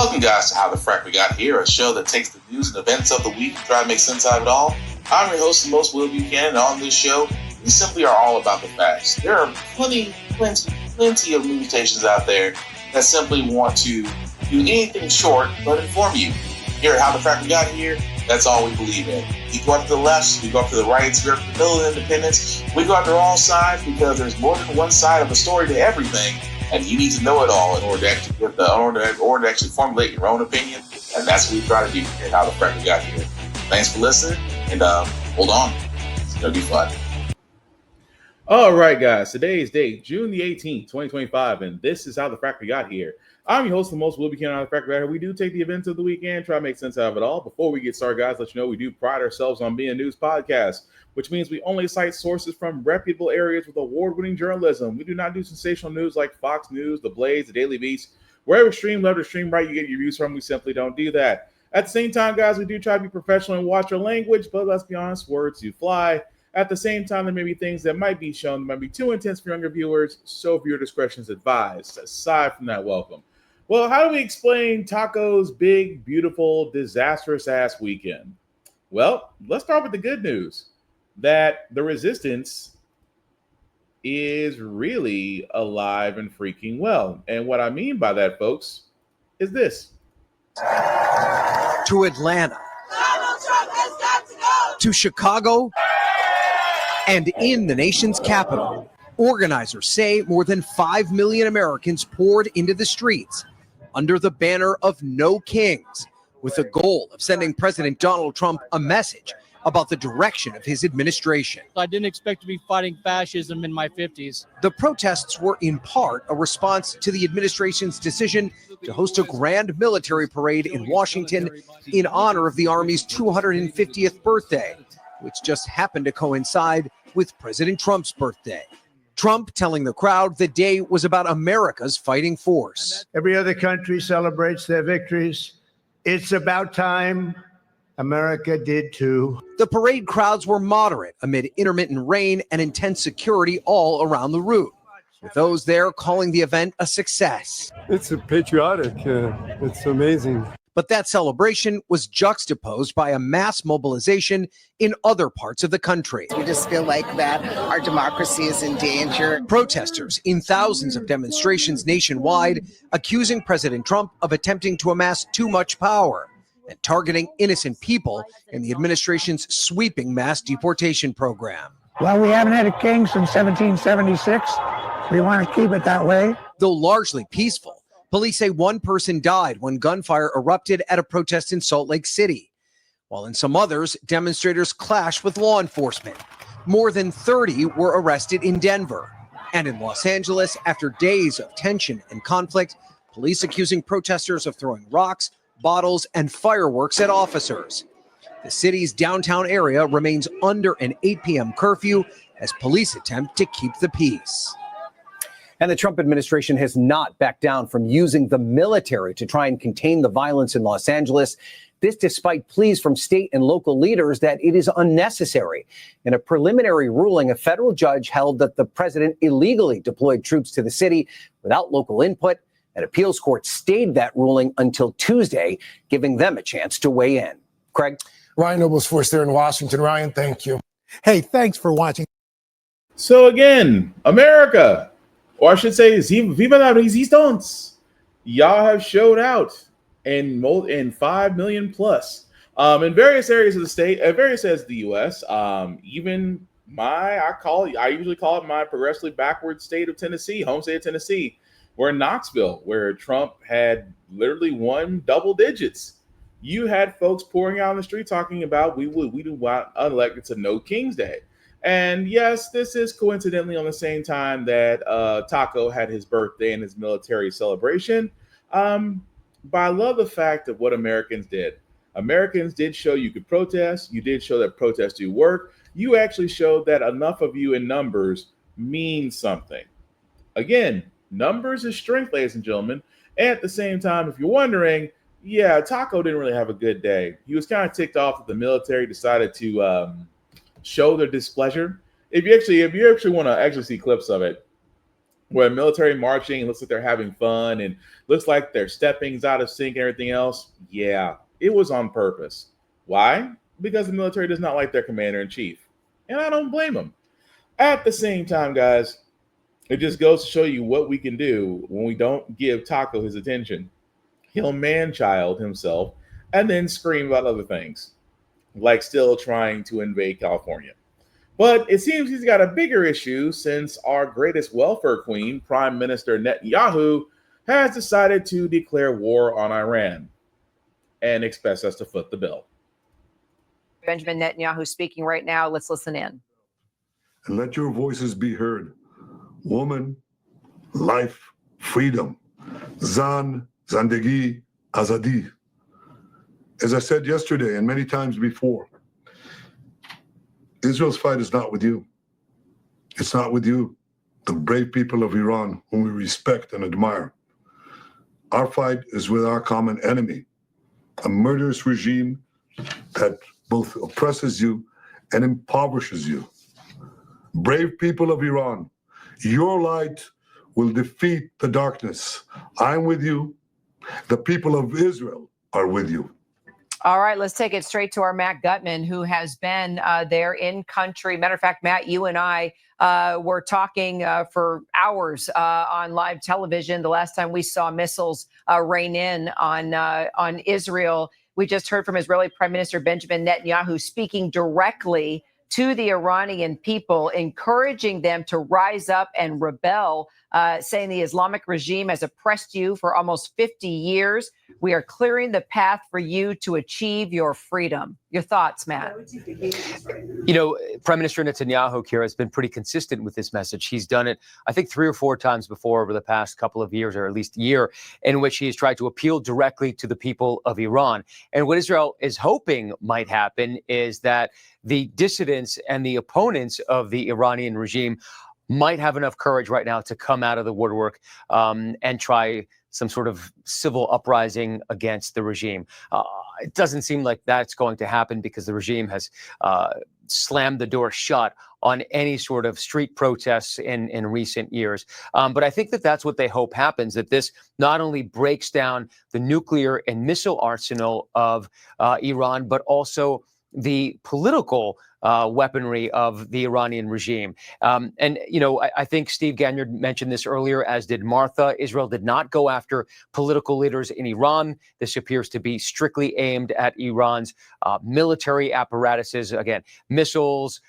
Welcome, guys, to How the Frack We Got Here, a show that takes the news and events of the week and try to make sense out of it all. I'm your host, the most Will Buchanan, and on this show, we simply are all about the facts. There are plenty of news stations out there that simply want to do anything short but inform you. Here at How the Frack We Got Here, that's all we believe in. We go up to the lefts, we go up to the rights, we go up to the middle of independence, we go after all sides because there's more than one side of a story to everything. And you need to know it all in order to actually formulate your own opinion. And that's what we try to do here at How the Frack We Got Here. Thanks for listening, and hold on. It's going to be fun. All right, guys. Today is date June the 18th, 2025, and this is How the Frack We Got Here. I'm your host, the most Will Buchanan, How the Frack We Got Here. We do take the events of the weekend, try to make sense out of it all. Before we get started, guys, let you know we do pride ourselves on being a news podcast, which means we only cite sources from reputable areas with award-winning journalism. We do not do sensational news like Fox News, The Blaze, The Daily Beast. Wherever extreme left or extreme right you get your views from, we simply don't do that. At the same time, guys, we do try to be professional and watch our language, but let's be honest, words do fly. At the same time, there may be things that might be shown that might be too intense for younger viewers, so viewer discretion is advised. Aside from that, welcome. Well, how do we explain Taco's big, beautiful, disastrous-ass weekend? Well, let's start with the good news. That the resistance is really alive and freaking well. And what I mean by that, folks, is this. To Atlanta. Donald Trump has got to go. To Chicago. And in the nation's capital, organizers say more than 5 million Americans poured into the streets under the banner of No Kings, with the goal of sending President Donald Trump a message about the direction of his administration. I didn't expect to be fighting fascism in my 50s. The protests were in part a response to the administration's decision to host a grand military parade in Washington in honor of the Army's 250th birthday, which just happened to coincide with President Trump's birthday. Trump telling the crowd the day was about America's fighting force. Every other country celebrates their victories. It's about time America did too. The parade crowds were moderate amid intermittent rain and intense security all around the route, with those there calling the event a success. It's patriotic. It's amazing. But that celebration was juxtaposed by a mass mobilization in other parts of the country. We just feel like that our democracy is in danger. Protesters in thousands of demonstrations nationwide accusing President Trump of attempting to amass too much power and targeting innocent people in the administration's sweeping mass deportation program. Well, we haven't had a king since 1776. We want to keep it that way. Though largely peaceful, police say one person died when gunfire erupted at a protest in Salt Lake City, while in some others, demonstrators clashed with law enforcement. More than 30 were arrested in Denver. And in Los Angeles, after days of tension and conflict, police accusing protesters of throwing rocks, bottles, and fireworks at officers. The city's downtown area remains under an 8 p.m. curfew as police attempt to keep the peace. And the Trump administration has not backed down from using the military to try and contain the violence in Los Angeles. This despite pleas from state and local leaders that it is unnecessary. In a preliminary ruling, a federal judge held that the president illegally deployed troops to the city without local input. An appeals court stayed that ruling until Tuesday, giving them a chance to weigh in. Craig? Ryan Nobles Force there in Washington. Ryan, thank you. Hey, thanks for watching. So again, America, or I should say, Viva la Resistance, y'all have showed out in 5 million plus in various areas of the state, various areas of the U.S. Even I usually call it my progressively backward state of Tennessee, home state of Tennessee. We're in Knoxville, where Trump had literally won double digits. You had folks pouring out on the street talking about we do want unelected to No King's Day. And yes, this is coincidentally on the same time that Taco had his birthday and his military celebration. But I love the fact of what Americans did. Americans did show you could protest. You did show that protests do work. You actually showed that enough of you in numbers mean something. Again, numbers is strength, ladies and gentlemen. And at the same time, if you're wondering, yeah, Taco didn't really have a good day. He was kind of ticked off that the military decided to show their displeasure. If you actually want to actually see clips of it, where military marching looks like they're having fun and looks like their stepping's out of sync and everything else. Yeah, it was on purpose. Why? Because the military does not like their commander in chief. And I don't blame them. At the same time, guys, it just goes to show you what we can do when we don't give Taco his attention. He'll man-child himself and then scream about other things, like still trying to invade California. But it seems he's got a bigger issue since our greatest welfare queen, Prime Minister Netanyahu, has decided to declare war on Iran and expects us to foot the bill. Benjamin Netanyahu speaking right now. Let's listen in. And let your voices be heard. Woman, life, freedom. Zan, Zandegi, Azadi. As I said yesterday and many times before, Israel's fight is not with you. It's not with you, the brave people of Iran, whom we respect and admire. Our fight is with our common enemy, a murderous regime that both oppresses you and impoverishes you. Brave people of Iran, your light will defeat the darkness. I'm with you. The people of Israel are with you. All right, let's take it straight to our Matt Gutman, who has been there in country. Matter of fact, Matt, you and I were talking for hours on live television. The last time we saw missiles rain in on Israel, we just heard from Israeli Prime Minister Benjamin Netanyahu speaking directly to the Iranian people, encouraging them to rise up and rebel, saying the Islamic regime has oppressed you for almost 50 years. We are clearing the path for you to achieve your freedom. Your thoughts, Matt? You know, Prime Minister Netanyahu, Kira, has been pretty consistent with this message. He's done it, I think, 3 or 4 times before over the past couple of years, or at least year, in which he has tried to appeal directly to the people of Iran. And what Israel is hoping might happen is that the dissidents and the opponents of the Iranian regime might have enough courage right now to come out of the woodwork and try some sort of civil uprising against the regime. It doesn't seem like that's going to happen because the regime has slammed the door shut on any sort of street protests in recent years. But I think that that's what they hope happens, that this not only breaks down the nuclear and missile arsenal of Iran, but also the political weaponry of the Iranian regime. And, you know, I think Steve Ganyard mentioned this earlier, as did Martha. Israel did not go after political leaders in Iran. This appears to be strictly aimed at Iran's military apparatuses, again, missiles,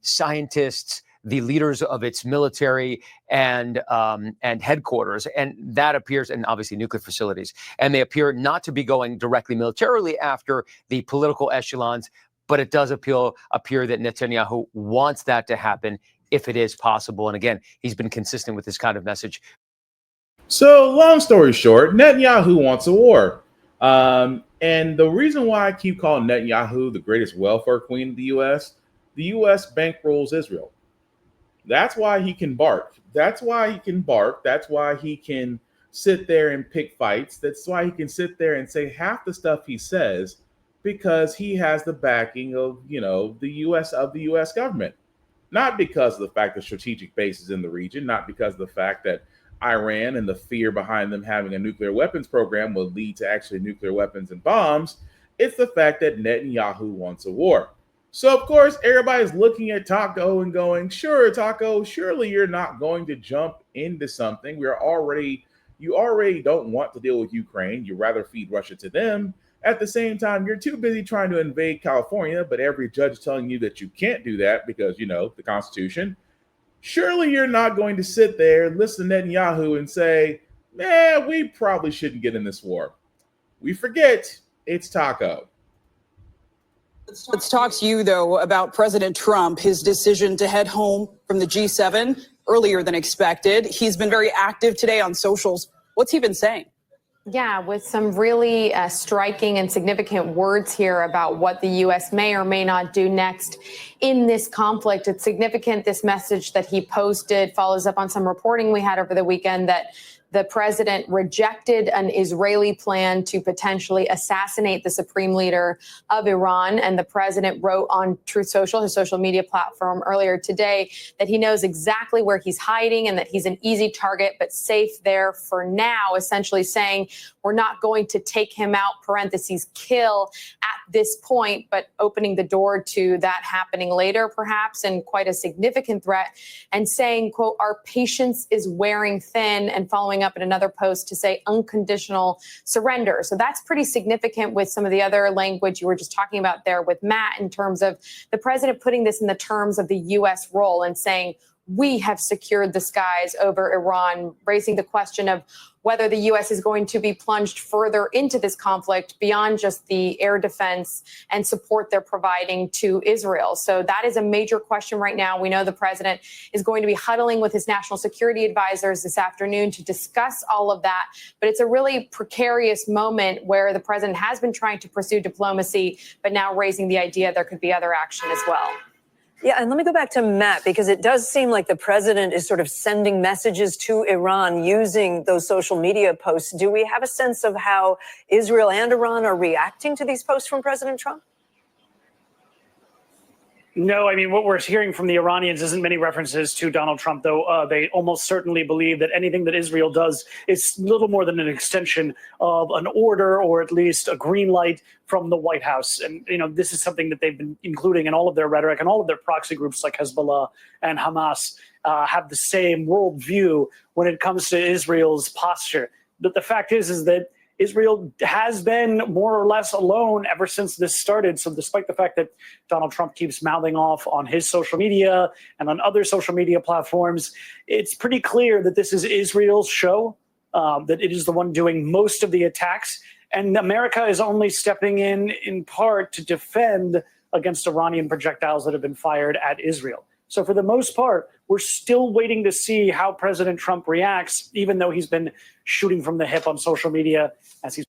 scientists, the leaders of its military and headquarters. And that appears, and obviously nuclear facilities, and they appear not to be going directly militarily after the political echelons, but it does appear that Netanyahu wants that to happen if it is possible. And again, he's been consistent with this kind of message. So long story short, Netanyahu wants a war. And the reason why I keep calling Netanyahu the greatest welfare queen of the U.S. bankrolls Israel. That's why he can bark. That's why he can bark. That's why he can sit there and pick fights. That's why he can sit there and say half the stuff he says, because he has the backing of, the U.S. government. Not because of the fact that strategic bases in the region, not because of the fact that Iran and the fear behind them having a nuclear weapons program will lead to actually nuclear weapons and bombs. It's the fact that Netanyahu wants a war. So, of course, everybody's looking at Taco and going, sure, Taco, surely you're not going to jump into something. You already don't want to deal with Ukraine. You'd rather feed Russia to them. At the same time, you're too busy trying to invade California, but every judge is telling you that you can't do that because, the Constitution. Surely you're not going to sit there, listen to Netanyahu and say, we probably shouldn't get in this war. We forget it's Taco. Let's talk to you, though, about President Trump, his decision to head home from the G7 earlier than expected. He's been very active today on socials. What's he been saying? Yeah, with some really striking and significant words here about what the U.S. may or may not do next in this conflict. It's significant, this message that he posted follows up on some reporting we had over the weekend that the president rejected an Israeli plan to potentially assassinate the supreme leader of Iran. And the president wrote on Truth Social, his social media platform, earlier today that he knows exactly where he's hiding and that he's an easy target, but safe there for now, essentially saying we're not going to take him out, parentheses, kill at this point, but opening the door to that happening later, perhaps, and quite a significant threat, and saying, quote, our patience is wearing thin, and following up in another post to say unconditional surrender. So that's pretty significant with some of the other language you were just talking about there with Matt, in terms of the president putting this in the terms of the U.S. role and saying, we have secured the skies over Iran, raising the question of whether the U.S. is going to be plunged further into this conflict beyond just the air defense and support they're providing to Israel. So that is a major question right now. We know the president is going to be huddling with his national security advisors this afternoon to discuss all of that. But it's a really precarious moment where the president has been trying to pursue diplomacy, but now raising the idea there could be other action as well. Yeah, and let me go back to Matt, because it does seem like the president is sort of sending messages to Iran using those social media posts. Do we have a sense of how Israel and Iran are reacting to these posts from President Trump? No, I mean, what we're hearing from the Iranians isn't many references to Donald Trump, though. They almost certainly believe that anything that Israel does is little more than an extension of an order, or at least a green light from the White House. And, you know, this is something that they've been including in all of their rhetoric, and all of their proxy groups like Hezbollah and Hamas have the same worldview when it comes to Israel's posture. But the fact is that Israel has been more or less alone ever since this started. So despite the fact that Donald Trump keeps mouthing off on his social media and on other social media platforms, it's pretty clear that this is Israel's show, that it is the one doing most of the attacks. And America is only stepping in part to defend against Iranian projectiles that have been fired at Israel. So for the most part, we're still waiting to see how President Trump reacts, even though he's been shooting from the hip on social media as he's.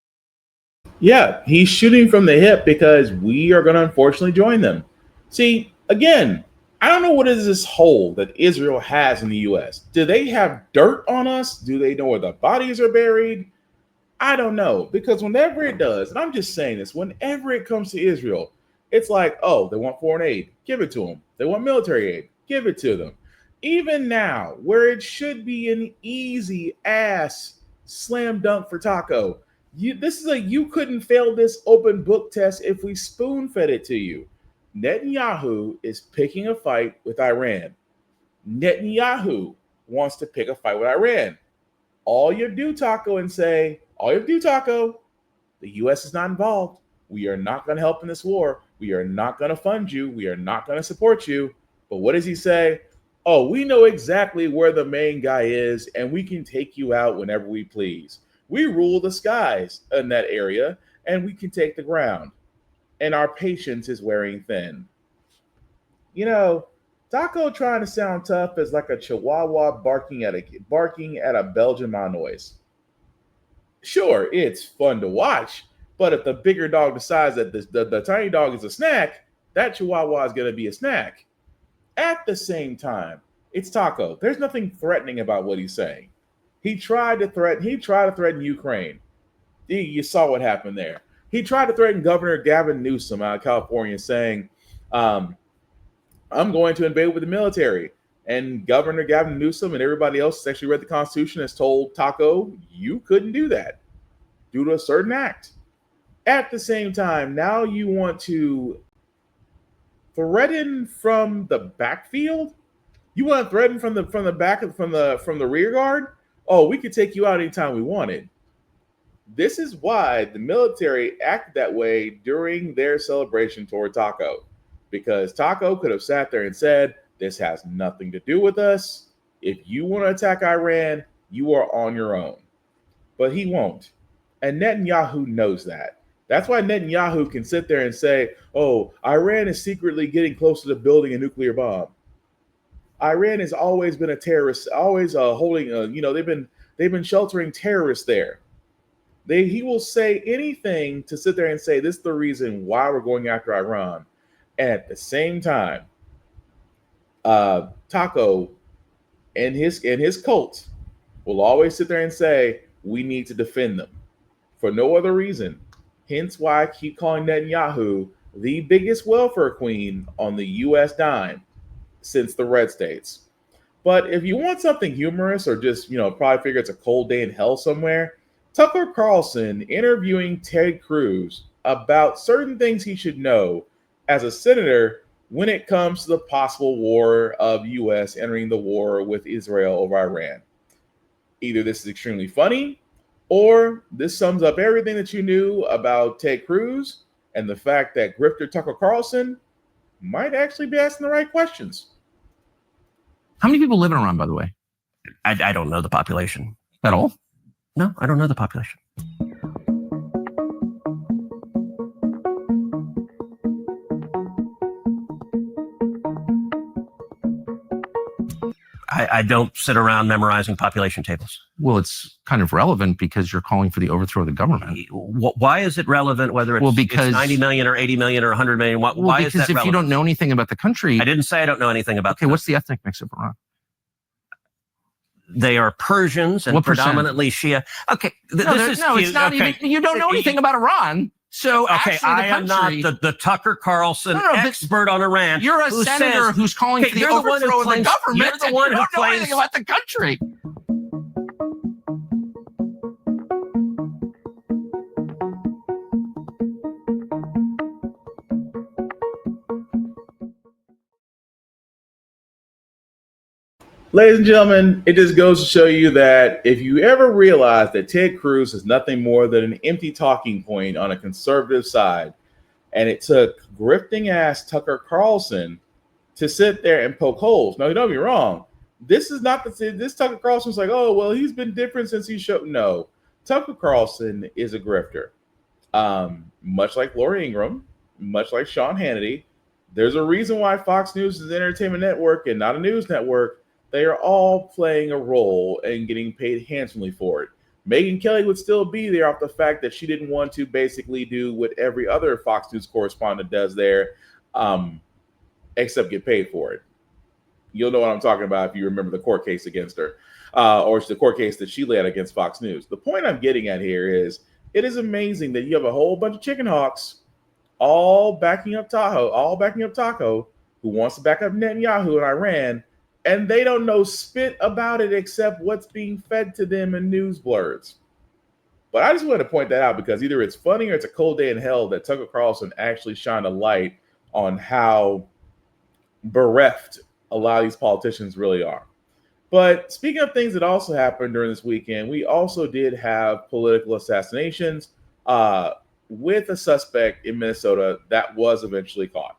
Yeah, he's shooting from the hip because we are going to unfortunately join them. See, again, I don't know what is this hole that Israel has in the U.S. Do they have dirt on us? Do they know where the bodies are buried? I don't know, because whenever it does, and I'm just saying this, whenever it comes to Israel, it's like, oh, they want foreign aid, give it to them. They want military aid, give it to them. Even now, where it should be an easy ass slam dunk for Taco, this is you couldn't fail this open book test if we spoon fed it to you. Netanyahu is picking a fight with Iran. Netanyahu wants to pick a fight with Iran. All you do, Taco, the U.S. is not involved. We are not going to help in this war. We are not going to fund you. We are not going to support you. But what does he say? Oh, we know exactly where the main guy is, and we can take you out whenever we please. We rule the skies in that area, and we can take the ground. And our patience is wearing thin. You know, Taco trying to sound tough is like a chihuahua barking at a Belgian Malinois. Sure, it's fun to watch, but if the bigger dog decides that the tiny dog is a snack, that chihuahua is going to be a snack. At the same time, it's Taco. There's nothing threatening about what he's saying. He tried to threaten Ukraine. You saw what happened there. He tried to threaten Governor Gavin Newsom out of California, saying, I'm going to invade with the military. And Governor Gavin Newsom and everybody else who's actually read the Constitution has told Taco, you couldn't do that due to a certain act. At the same time, now you want to threaten from the backfield? You want to threaten from the back from the rear guard? Oh, we could take you out anytime we wanted. This is why the military acted that way during their celebration toward Taco, because Taco could have sat there and said, this has nothing to do with us. If you want to attack Iran, you are on your own. But he won't. And Netanyahu knows that. That's why Netanyahu can sit there and say, oh, Iran is secretly getting closer to building a nuclear bomb. Iran has always been a terrorist, always holding, they've been sheltering terrorists there. He will say anything to sit there and say, this is the reason why we're going after Iran. And at the same time, Taco and his cult will always sit there and say, we need to defend them for no other reason. Hence why I keep calling Netanyahu the biggest welfare queen on the U.S. dime since the red states. But if you want something humorous or just, probably figure it's a cold day in hell somewhere, Tucker Carlson interviewing Ted Cruz about certain things he should know as a senator when it comes to the possible war of U.S. entering the war with Israel over Iran. Either this is extremely funny, or this sums up everything that you knew about Ted Cruz and the fact that grifter Tucker Carlson might actually be asking the right questions. How many people live in Iran, by the way? I don't know the population. At all? No, I don't know the population. I don't sit around memorizing population tables. Well, it's kind of relevant because you're calling for the overthrow of the government. Why is it relevant whether it's 90 million or 80 million or 100 million? Why is that relevant? Because if you don't know anything about the country... I didn't say I don't know anything about Okay, what's the ethnic mix of Iran? They are Persians and predominantly Shia. Okay, it's not even... You don't know anything about Iran. So okay, I am not the Tucker Carlson expert on Iran. You're a senator who's calling for the overthrow of the government. You're the one who don't know claims anything about the country. Ladies and gentlemen, it just goes to show you that if you ever realize that Ted Cruz is nothing more than an empty talking point on a conservative side, and it took grifting ass Tucker Carlson to sit there and poke holes. Now, don't be wrong. This is not this Tucker Carlson's like, oh, well, he's been different since he showed. No, Tucker Carlson is a grifter. Much like Lori Ingram, much like Sean Hannity. There's a reason why Fox News is an entertainment network and not a news network. They are all playing a role and getting paid handsomely for it. Megyn Kelly would still be there off the fact that she didn't want to basically do what every other Fox News correspondent does there, except get paid for it. You'll know what I'm talking about if you remember the court case against her, or the court case that she led against Fox News. The point I'm getting at here is it is amazing that you have a whole bunch of chicken hawks all backing up Taco, who wants to back up Netanyahu in Iran, and they don't know spit about it except what's being fed to them in news blurs. But I just wanted to point that out because either it's funny or it's a cold day in hell that Tucker Carlson actually shined a light on how bereft a lot of these politicians really are. But speaking of things that also happened during this weekend, we also did have political assassinations with a suspect in Minnesota that was eventually caught.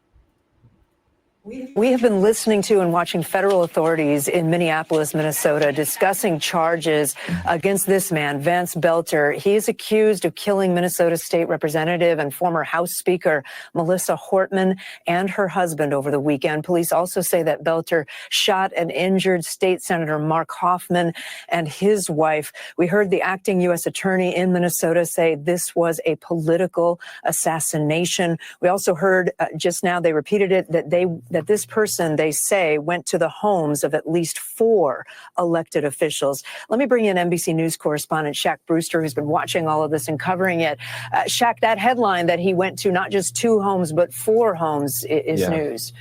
We have been listening to and watching federal authorities in Minneapolis, Minnesota, discussing charges against this man, Vance Belter. He is accused of killing Minnesota State Representative and former House Speaker Melissa Hortman and her husband over the weekend. Police also say that Belter shot and injured State Senator Mark Hoffman and his wife. We heard the acting U.S. attorney in Minnesota say this was a political assassination. We also heard just now, they repeated it, that this person, they say, went to the homes of at least 4 elected officials. Let me bring in NBC News correspondent Shaq Brewster, who's been watching all of this and covering it. Shaq, that headline that he went to not just 2 homes, but 4 homes is news.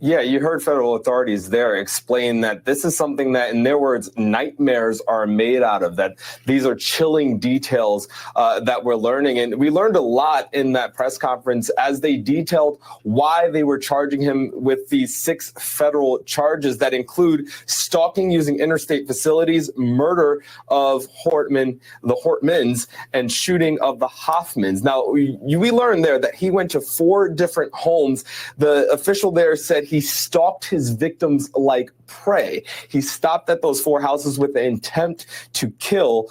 Yeah, you heard federal authorities there explain that this is something that, in their words, nightmares are made out of, that these are chilling details that we're learning. And we learned a lot in that press conference as they detailed why they were charging him with these 6 federal charges that include stalking using interstate facilities, murder of the Hortmans, and shooting of the Hoffmans. Now, we learned there that he went to 4 different homes. The official there said he stalked his victims like prey. He stopped at those 4 houses with the intent to kill.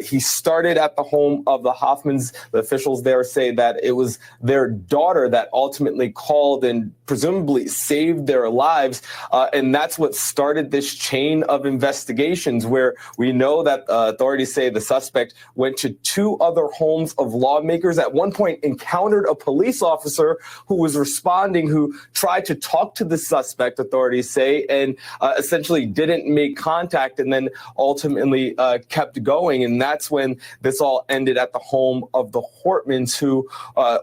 He started at the home of the Hoffmans. The officials there say that it was their daughter that ultimately called and presumably saved their lives. And that's what started this chain of investigations, where we know that authorities say the suspect went to 2 other homes of lawmakers, at one point encountered a police officer who was responding, who tried to talk to the suspect, authorities say, away and essentially didn't make contact, and then ultimately kept going. And that's when this all ended at the home of the Hortmans, who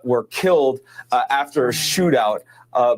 were killed after a shootout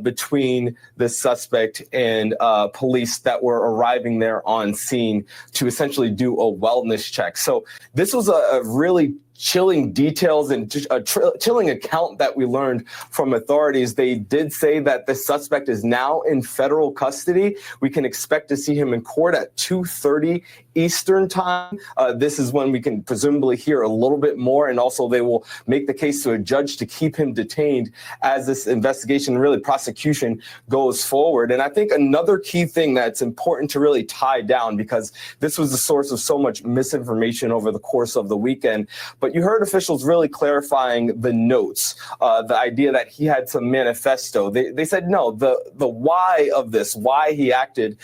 between the suspect and police that were arriving there on scene to essentially do a wellness check. So this was a really chilling details and a chilling account that we learned from authorities. They did say that the suspect is now in federal custody. We can expect to see him in court at 2:30 Eastern time. This is when we can presumably hear a little bit more, and also they will make the case to a judge to keep him detained as this investigation, really prosecution, goes forward. And I think another key thing that's important to really tie down, because this was the source of so much misinformation over the course of the weekend, but you heard officials really clarifying the notes, the idea that he had some manifesto. They said, no, the why of this, why he acted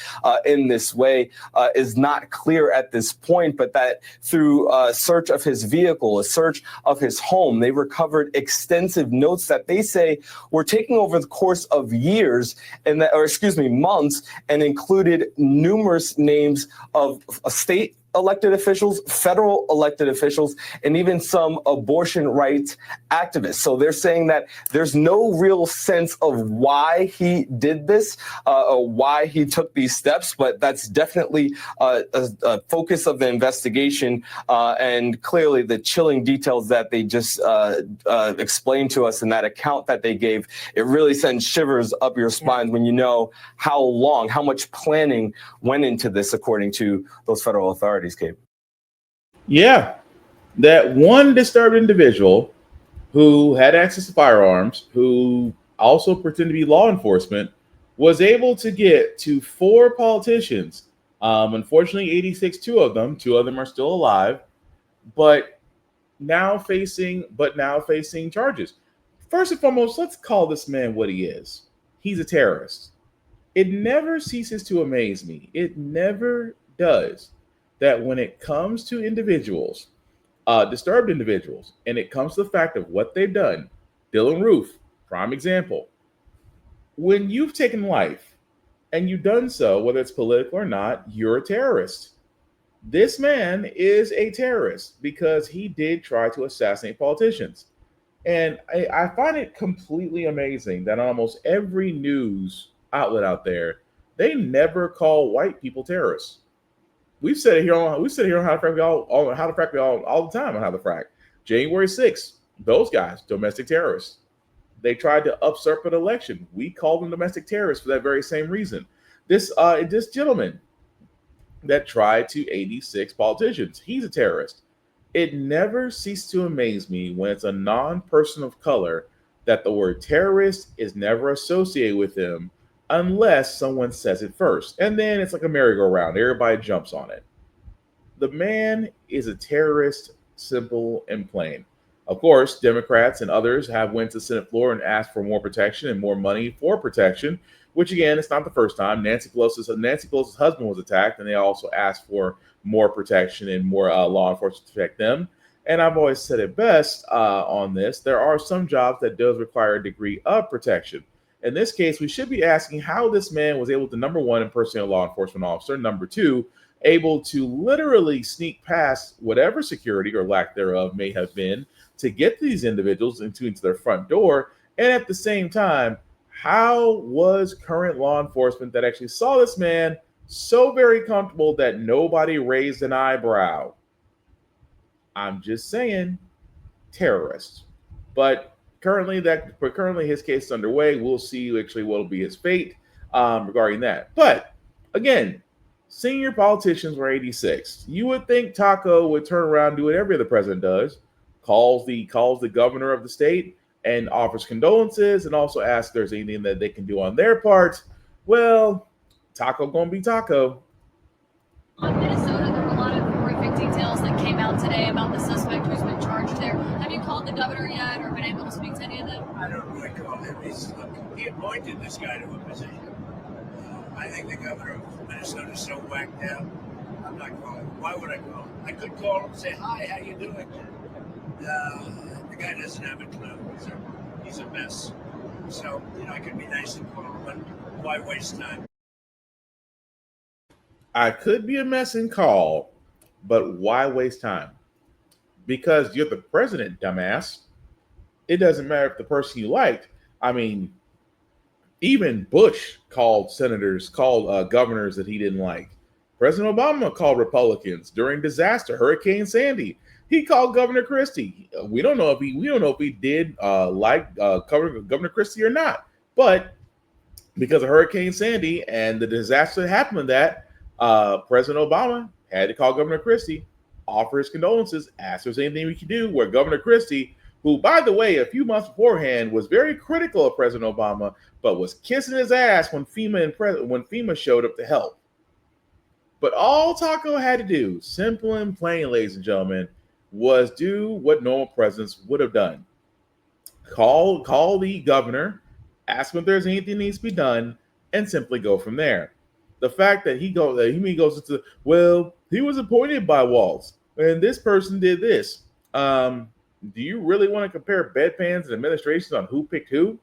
in this way is not clear at this point, but that through a search of his vehicle, a search of his home, they recovered extensive notes that they say were taken over the course of years, and that, or excuse me, months, and included numerous names of state elected officials, federal elected officials, and even some abortion rights activists. So they're saying that there's no real sense of why he did this, or why he took these steps, but that's definitely a focus of the investigation, and clearly the chilling details that they just explained to us in that account that they gave. It really sends shivers up your spine when you know how long, how much planning went into this, according to those federal authorities. Cape. Yeah, that one disturbed individual who had access to firearms, who also pretended to be law enforcement, was able to get to 4 politicians. Unfortunately, 86, two of them are still alive, but now facing charges. First and foremost, let's call this man what he is. He's a terrorist. It never ceases to amaze me. It never does. That when it comes to individuals, disturbed individuals, and it comes to the fact of what they've done, Dylan Roof, prime example. When you've taken life and you've done so, whether it's political or not, you're a terrorist. This man is a terrorist because he did try to assassinate politicians. And I find it completely amazing that almost every news outlet out there, they never call white people terrorists. We've said it here on How to Frack all the time on How to Frack. January 6th, those guys, domestic terrorists. They tried to usurp an election. We call them domestic terrorists for that very same reason. This gentleman that tried to 86 politicians, he's a terrorist. It never ceases to amaze me when it's a non-person of color that the word terrorist is never associated with him, unless someone says it first. And then it's like a merry-go-round. Everybody jumps on it. The man is a terrorist, simple and plain. Of course, Democrats and others have went to the Senate floor and asked for more protection and more money for protection, which again, it's not the first time. Nancy Pelosi's husband was attacked, and they also asked for more protection and more law enforcement to protect them. And I've always said it best on this. There are some jobs that does require a degree of protection. In this case, we should be asking how this man was able to, number one, impersonate a law enforcement officer, number two, able to literally sneak past whatever security or lack thereof may have been to get these individuals into their front door. And at the same time, how was current law enforcement that actually saw this man so very comfortable that nobody raised an eyebrow? I'm just saying, terrorist. But currently his case is underway. We'll see actually what will be his fate regarding that. But again, senior politicians were 86. You would think Taco would turn around and do what every other president does, calls the governor of the state and offers condolences and also asks if there's anything that they can do on their part. Well, Taco gonna be Taco. On Minnesota, there were a lot of horrific details that came out today about the suspect who's been charged there. Have you called the governor yet or been able to speak to any of them? I don't really call him. He appointed this guy to a position. I think the governor of Minnesota is so whacked out. I'm not calling him. Why would I call him? I could call him and say, hi, how you doing? The guy doesn't have a clue. He's a mess. So, I could be nice and call him, but why waste time? I could be a mess and call, but why waste time? Because you're the president, dumbass. It doesn't matter if the person you liked. I mean, even Bush called governors that he didn't like. President Obama called Republicans during disaster, Hurricane Sandy. He called Governor Christie. We don't know if he did like Governor Christie or not. But because of Hurricane Sandy and the disaster that happened with that, President Obama had to call Governor Christie, offer his condolences, ask if there's anything we can do. Where Governor Christie, who, by the way, a few months beforehand was very critical of President Obama, but was kissing his ass when FEMA showed up to help. But all Taco had to do, simple and plain, ladies and gentlemen, was do what normal presidents would have done. Call the governor, ask him if there's anything that needs to be done, and simply go from there. The fact that he goes into, well, he was appointed by Walz, and this person did this. Do you really want to compare bedpans and administrations on who picked who?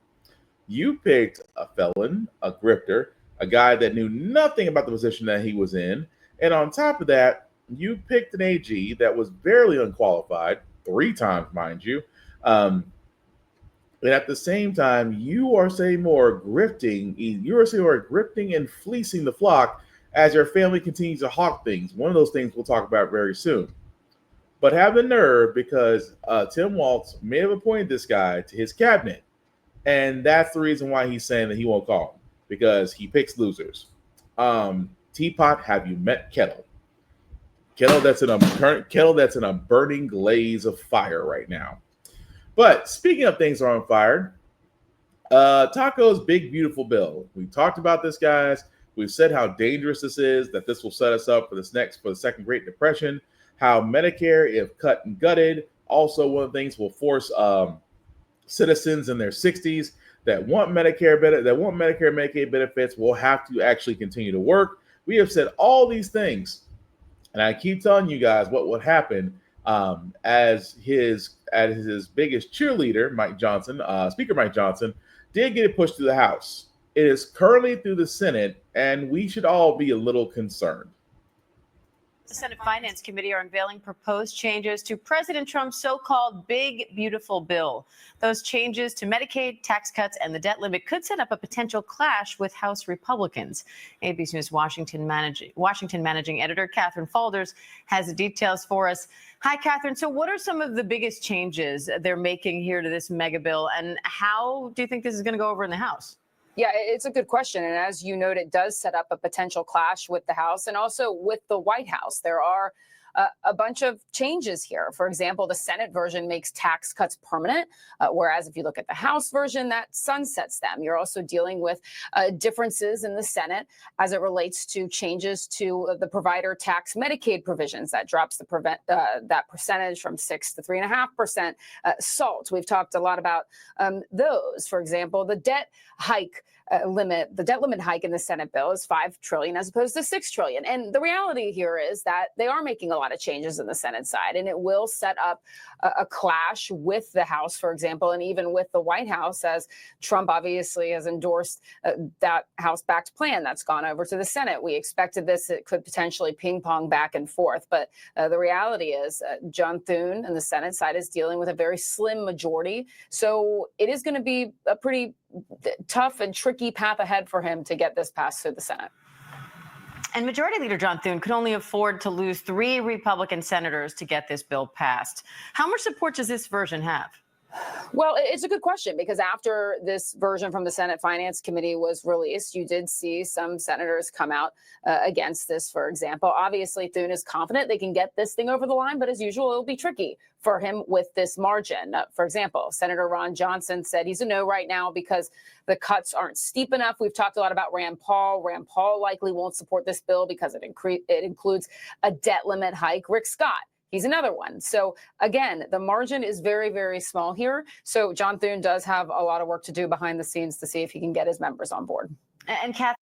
You picked a felon, a grifter, a guy that knew nothing about the position that he was in, and on top of that, you picked an AG that was barely unqualified, 3 times, mind you. And at the same time, you are saying more grifting. You are saying more grifting and fleecing the flock as your family continues to hawk things. One of those things we'll talk about very soon. But have the nerve, because Tim Walz may have appointed this guy to his cabinet. And that's the reason why he's saying that he won't call him, because he picks losers. Teapot, have you met Kettle? Kettle that's in a burning glaze of fire right now. But speaking of things that are on fire, Taco's big, beautiful bill. We talked about this, guys. We've said how dangerous this is, that this will set us up for the second Great Depression, how Medicare, if cut and gutted, also one of the things will force citizens in their 60s that want Medicare Medicaid benefits will have to actually continue to work. We have said all these things, and I keep telling you guys what would happen as his biggest cheerleader, Speaker Mike Johnson, did get it pushed through the House. It is currently through the Senate, and we should all be a little concerned. The Senate Finance Committee are unveiling proposed changes to President Trump's so-called Big Beautiful Bill. Those changes to Medicaid, tax cuts, and the debt limit could set up a potential clash with House Republicans. ABC News Washington managing editor Catherine Falders has the details for us. Hi, Catherine. So what are some of the biggest changes they're making here to this mega bill, and how do you think this is going to go over in the House? Yeah, it's a good question. And as you note, it does set up a potential clash with the House and also with the White House. There are a bunch of changes here. For example, the Senate version makes tax cuts permanent, whereas if you look at the House version, that sunsets them. You're also dealing with differences in the Senate as it relates to changes to the provider tax Medicaid provisions. That drops that percentage from 6 to 3.5%. SALT, we've talked a lot about those. For example, the debt hike the debt limit hike in the Senate bill is $5 trillion as opposed to $6 trillion. And the reality here is that they are making a lot of changes in the Senate side, and it will set up a clash with the House, for example, and even with the White House, as Trump obviously has endorsed that House-backed plan that's gone over to the Senate. We expected this; it could potentially ping pong back and forth, but the reality is John Thune and the Senate side is dealing with a very slim majority, so it is going to be a pretty tough and tricky path ahead for him to get this passed through the Senate. And Majority Leader John Thune could only afford to lose 3 Republican senators to get this bill passed. How much support does this version have? Well, it's a good question, because after this version from the Senate Finance Committee was released, you did see some senators come out against this, for example. Obviously, Thune is confident they can get this thing over the line, but as usual, it'll be tricky for him with this margin. For example, Senator Ron Johnson said he's a no right now because the cuts aren't steep enough. We've talked a lot about Rand Paul. Rand Paul likely won't support this bill because it includes a debt limit hike. Rick Scott, he's another one. So again, the margin is very, very small here. So John Thune does have a lot of work to do behind the scenes to see if he can get his members on board. And Kath.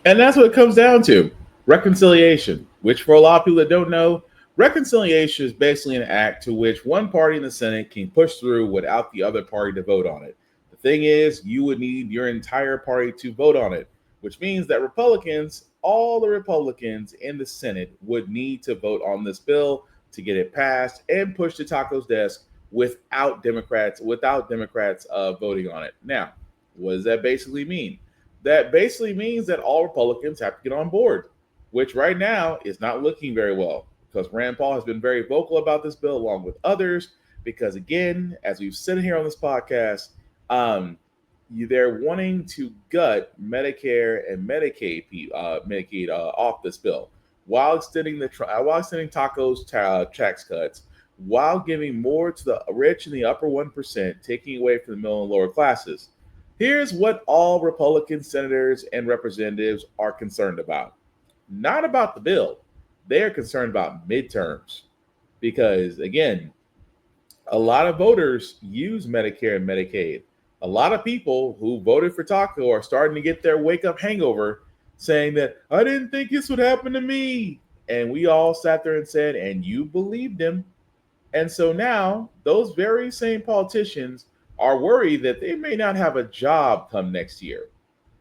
And that's what it comes down to. Reconciliation, which for a lot of people that don't know, reconciliation is basically an act to which one party in the Senate can push through without the other party to vote on it. The thing is, you would need your entire party to vote on it, which means that Republicans all the Republicans in the Senate would need to vote on this bill to get it passed and push to Taco's desk without Democrats voting on it. Now, what does that basically mean? That basically means that all Republicans have to get on board, which right now is not looking very well, because Rand Paul has been very vocal about this bill along with others, because again, as we've said here on this podcast, they're wanting to gut Medicare and Medicaid off this bill while extending Taco's tax cuts, while giving more to the rich and the upper 1%, taking away from the middle and lower classes. Here's what all Republican senators and representatives are concerned about. Not about the bill. They are concerned about midterms. Because, again, a lot of voters use Medicare and Medicaid. A lot of people who voted for Taco are starting to get their wake-up hangover, saying that, I didn't think this would happen to me. And we all sat there and said, and you believed him. And so now those very same politicians are worried that they may not have a job come next year.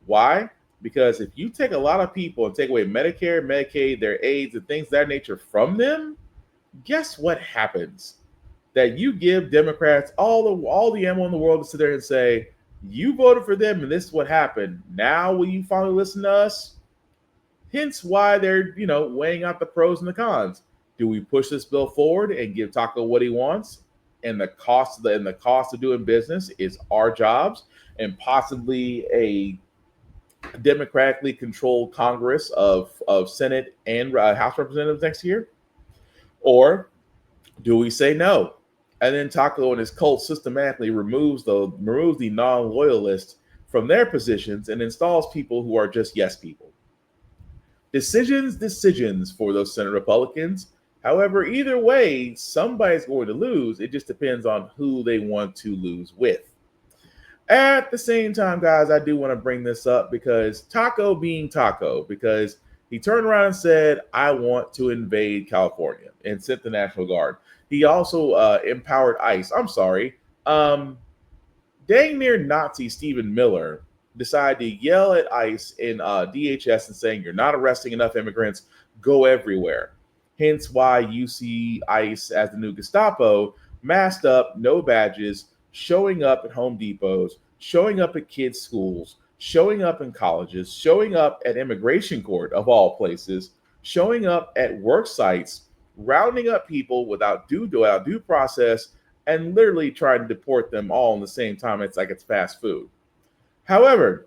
Why? Because if you take a lot of people and take away Medicare, Medicaid, their aids, and things of that nature from them, guess what happens? That you give Democrats all the ammo in the world to sit there and say, you voted for them and this is what happened. Now will you finally listen to us? Hence why they're, weighing out the pros and the cons. Do we push this bill forward and give Taco what he wants? And the cost of doing business is our jobs and possibly a democratically controlled Congress of Senate and House Representatives next year? Or do we say no? And then Taco and his cult systematically removes the non-loyalists from their positions and installs people who are just yes people. Decisions for those Senate Republicans. However, either way, somebody's going to lose. It just depends on who they want to lose with. At the same time, guys, I do want to bring this up because Taco being Taco, because he turned around and said, I want to invade California and sent the National Guard. He also empowered ICE. I'm sorry. Dang near Nazi Stephen Miller decided to yell at ICE and DHS and saying, you're not arresting enough immigrants, go everywhere. Hence why you see ICE as the new Gestapo, masked up, no badges, showing up at Home Depots, showing up at kids' schools, showing up in colleges, showing up at immigration court of all places, showing up at work sites, rounding up people without due process, and literally trying to deport them all in the same time. It's like it's fast food. However,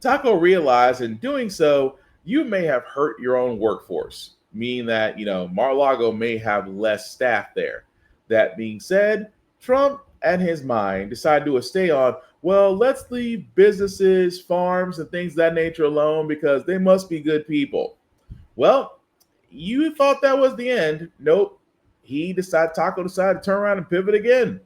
Taco realized in doing so, you may have hurt your own workforce, meaning that, Mar-a-Lago may have less staff there. That being said, Trump and his mind decided to do a stay on, well, let's leave businesses, farms, and things of that nature alone because they must be good people. Well, you thought that was the end. Nope. Taco decided to turn around and pivot again.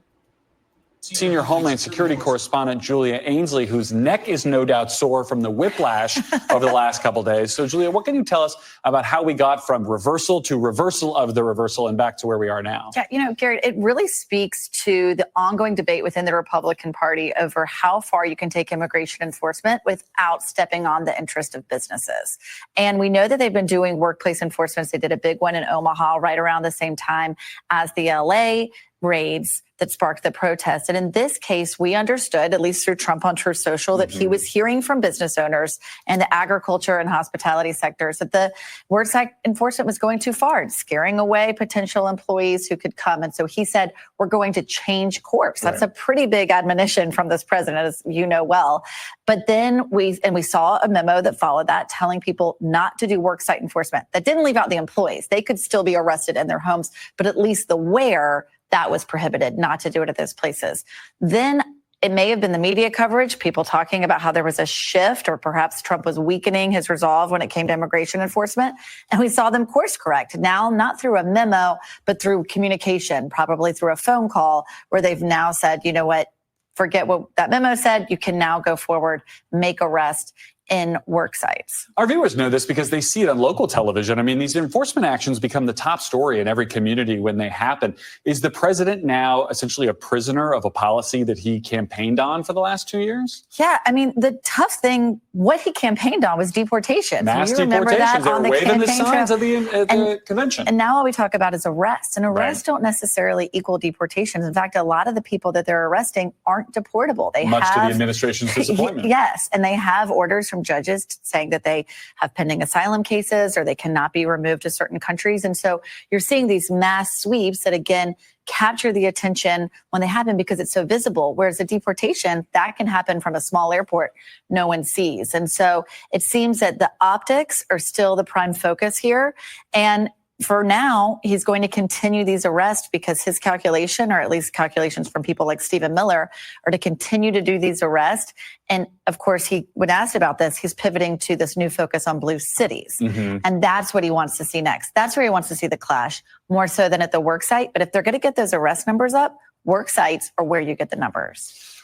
Senior Homeland Security correspondent Julia Ainsley, whose neck is no doubt sore from the whiplash over the last couple of days. So, Julia, what can you tell us about how we got from reversal to reversal of the reversal and back to where we are now? Yeah, Garrett, it really speaks to the ongoing debate within the Republican Party over how far you can take immigration enforcement without stepping on the interest of businesses. And we know that they've been doing workplace enforcements. They did a big one in Omaha right around the same time as the LA raids that sparked the protest. And in this case, we understood, at least through Trump on Truth Social, that he was hearing from business owners and the agriculture and hospitality sectors that the worksite enforcement was going too far, scaring away potential employees who could come. And so he said, we're going to change course. That's a pretty big admonition from this president, as you know well. But then we saw a memo that followed that telling people not to do worksite enforcement. That didn't leave out the employees. They could still be arrested in their homes, but at least the where that was prohibited, not to do it at those places. Then it may have been the media coverage, people talking about how there was a shift or perhaps Trump was weakening his resolve when it came to immigration enforcement. And we saw them course correct now, not through a memo, but through communication, probably through a phone call where they've now said, you know what, forget what that memo said. You can now go forward, make arrest. in work sites. Our viewers know this because they see it on local television. I mean, these enforcement actions become the top story in every community when they happen. Is the president now essentially a prisoner of a policy that he campaigned on for the last 2 years? Yeah, I mean, the tough thing, what he campaigned on was deportation. Mass you remember that deportations. They on were the waving the campaign signs trail. at the convention. And now all we talk about is arrests. And arrests Right. don't necessarily equal deportations. In fact, a lot of the people that they're arresting aren't deportable. They Much to the have administration's disappointment. Yes, and they have orders from judges saying that they have pending asylum cases or they cannot be removed to certain countries. And so you're seeing these mass sweeps that, again, capture the attention when they happen because it's so visible. Whereas a deportation, that can happen from a small airport, no one sees. And so it seems that the optics are still the prime focus here. And for now, he's going to continue these arrests because his calculation, or at least calculations from people like Stephen Miller, are to continue to do these arrests. And of course, when asked about this, he's pivoting to this new focus on blue cities. Mm-hmm. And that's what he wants to see next. That's where he wants to see the clash, more so than at the work site. But if they're going to get those arrest numbers up, work sites are where you get the numbers.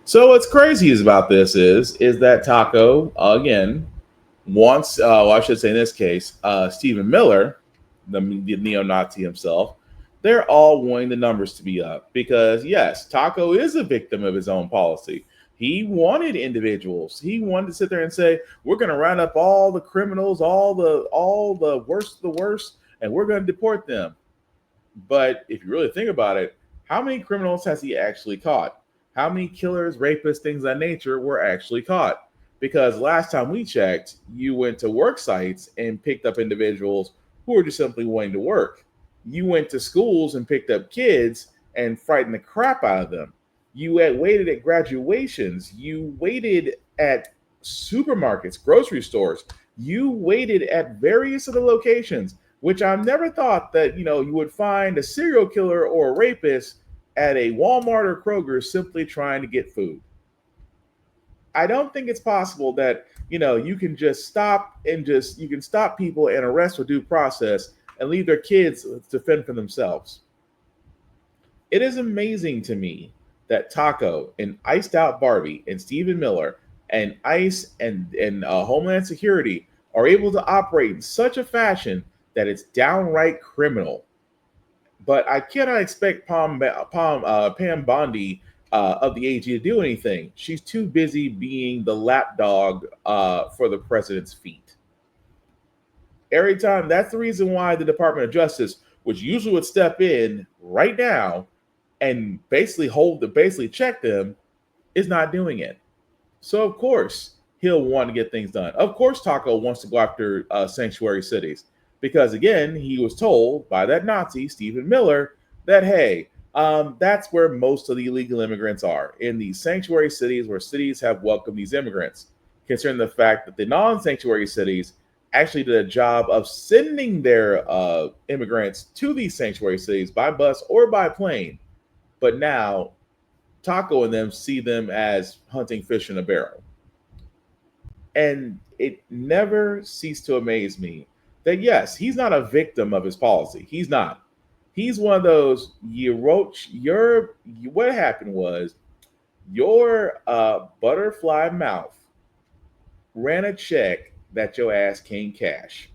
So what's crazy is about this is that Taco, again, wants, I should say in this case, Stephen Miller, the neo-Nazi himself, they're all wanting the numbers to be up because, yes, Taco is a victim of his own policy. He wanted individuals. He wanted to sit there and say, we're going to round up all the criminals, all the worst of the worst, and we're going to deport them. But if you really think about it, how many criminals has he actually caught? How many killers, rapists, things of that nature were actually caught? Because last time we checked, you went to work sites and picked up individuals who were just simply wanting to work. You went to schools and picked up kids and frightened the crap out of them. You had waited at graduations. You waited at supermarkets, grocery stores. You waited at various other locations, which I never thought that, you would find a serial killer or a rapist at a Walmart or Kroger simply trying to get food. I don't think it's possible that, you can just stop people and arrest with due process and leave their kids to fend for themselves. It is amazing to me that Taco and Iced Out Barbie and Stephen Miller and ICE and Homeland Security are able to operate in such a fashion that it's downright criminal. But I cannot expect Pam Bondi of the AG to do anything. She's too busy being the lapdog for the president's feet. Every time, that's the reason why the Department of Justice, which usually would step in right now and basically check them, is not doing it. So of course he'll want to get things done. Of course, Taco wants to go after sanctuary cities because, again, he was told by that Nazi Stephen Miller that, hey, that's where most of the illegal immigrants are, in these sanctuary cities where cities have welcomed these immigrants, considering the fact that the non-sanctuary cities actually did a job of sending their immigrants to these sanctuary cities by bus or by plane. But now Taco and them see them as hunting fish in a barrel. And it never ceased to amaze me that, yes, he's not a victim of his policy. He's not. He's one of those, what happened was your butterfly mouth ran a check that your ass can't cash.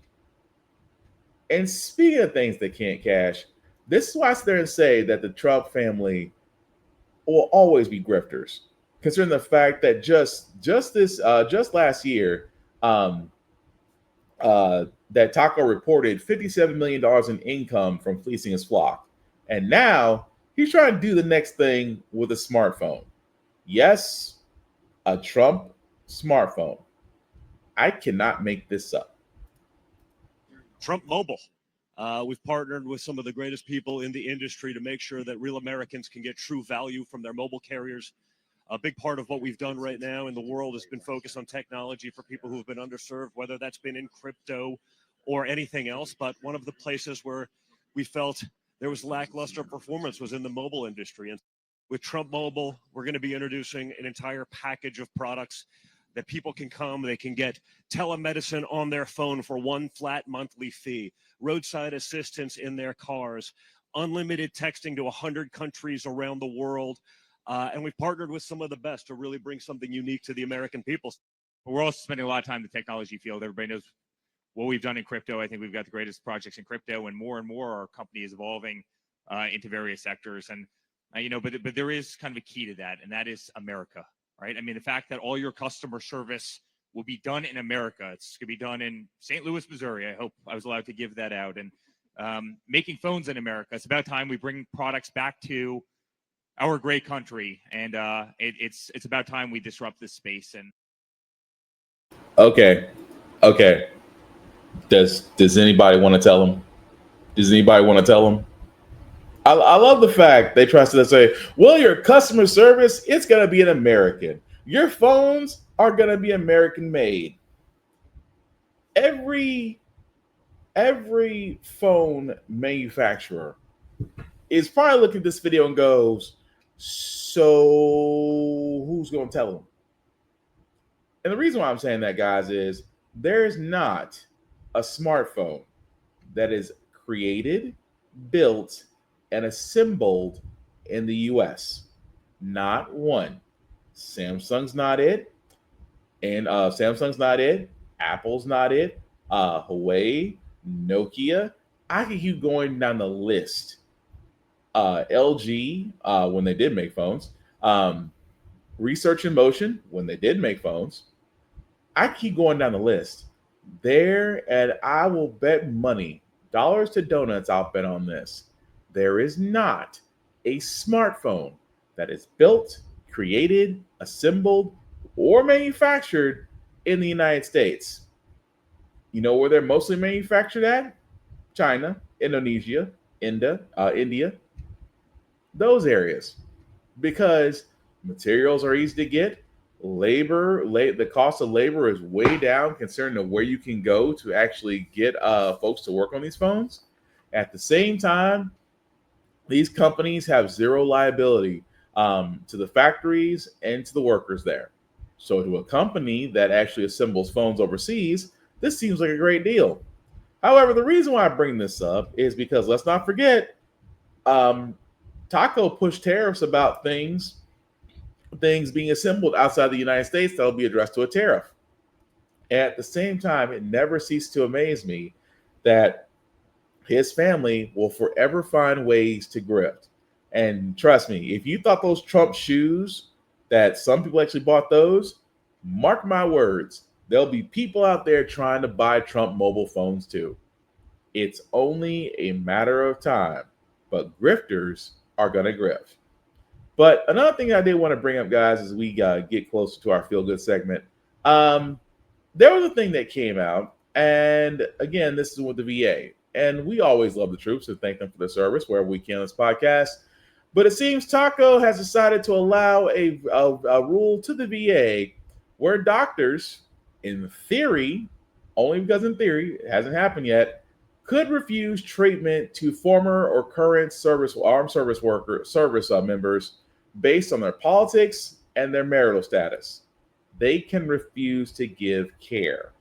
And speaking of things that can't cash, this is why I sit there and say that the Trump family will always be grifters, considering the fact that just last year, that Taco reported $57 million in income from fleecing his flock. And now he's trying to do the next thing with a smartphone. Yes, a Trump smartphone. I cannot make this up. Trump Mobile. We've partnered with some of the greatest people in the industry to make sure that real Americans can get true value from their mobile carriers. A big part of what we've done right now in the world has been focused on technology for people who have been underserved, whether that's been in crypto or anything else. But one of the places where we felt there was lackluster performance was in the mobile industry. And with Trump Mobile, we're going to be introducing an entire package of products that people can come, they can get telemedicine on their phone for one flat monthly fee, roadside assistance in their cars, unlimited texting to 100 countries around the world. And we've partnered with some of the best to really bring something unique to the American people. But we're also spending a lot of time in the technology field. Everybody knows what we've done in crypto. I think we've got the greatest projects in crypto, and more our company is evolving into various sectors. And but there is kind of a key to that, and that is America, right? I mean, the fact that all your customer service will be done in America. It's going to be done in St. Louis, Missouri. I hope I was allowed to give that out. And making phones in America. It's about time we bring products back to our great country, and it's about time we disrupt this space. And okay. Does anybody want to tell him? Does anybody want to tell him? I love the fact they try to say, well, your customer service, it's going to be an American. Your phones are going to be American made. Every phone manufacturer is probably looking at this video and goes, so who's going to tell them? And the reason why I'm saying that, guys, is there's not a smartphone that is created, built, and assembled in the US. Not one. Samsung's not it. And Samsung's not it. Apple's not it. Huawei, Nokia. I can keep going down the list. LG, when they did make phones. Research in Motion, when they did make phones. I keep going down the list. There, and I will bet money, dollars to donuts, I'll bet on this. There is not a smartphone that is built, created, assembled, or manufactured in the United States. You know where they're mostly manufactured at? China, Indonesia, India, those areas. Because materials are easy to get. The cost of labor is way down considering to where you can go to actually get folks to work on these phones. At the same time, these companies have zero liability to the factories and to the workers there. So to a company that actually assembles phones overseas, this seems like a great deal. However, the reason why I bring this up is because let's not forget, Taco pushed tariffs about things being assembled outside the United States that will be addressed to a tariff. At the same time, it never ceased to amaze me that his family will forever find ways to grift. And trust me, if you thought those Trump shoes, that some people actually bought those, mark my words, there'll be people out there trying to buy Trump mobile phones too. It's only a matter of time, but grifters are going to grift. But another thing I did want to bring up, guys, as we get closer to our feel good segment, there was a thing that came out, and again, this is with the VA. And we always love the troops and thank them for their service wherever we can on this podcast. But it seems Taco has decided to allow a rule to the VA where doctors, in theory, only because in theory, it hasn't happened yet, could refuse treatment to former or current armed service members based on their politics and their marital status. They can refuse to give care.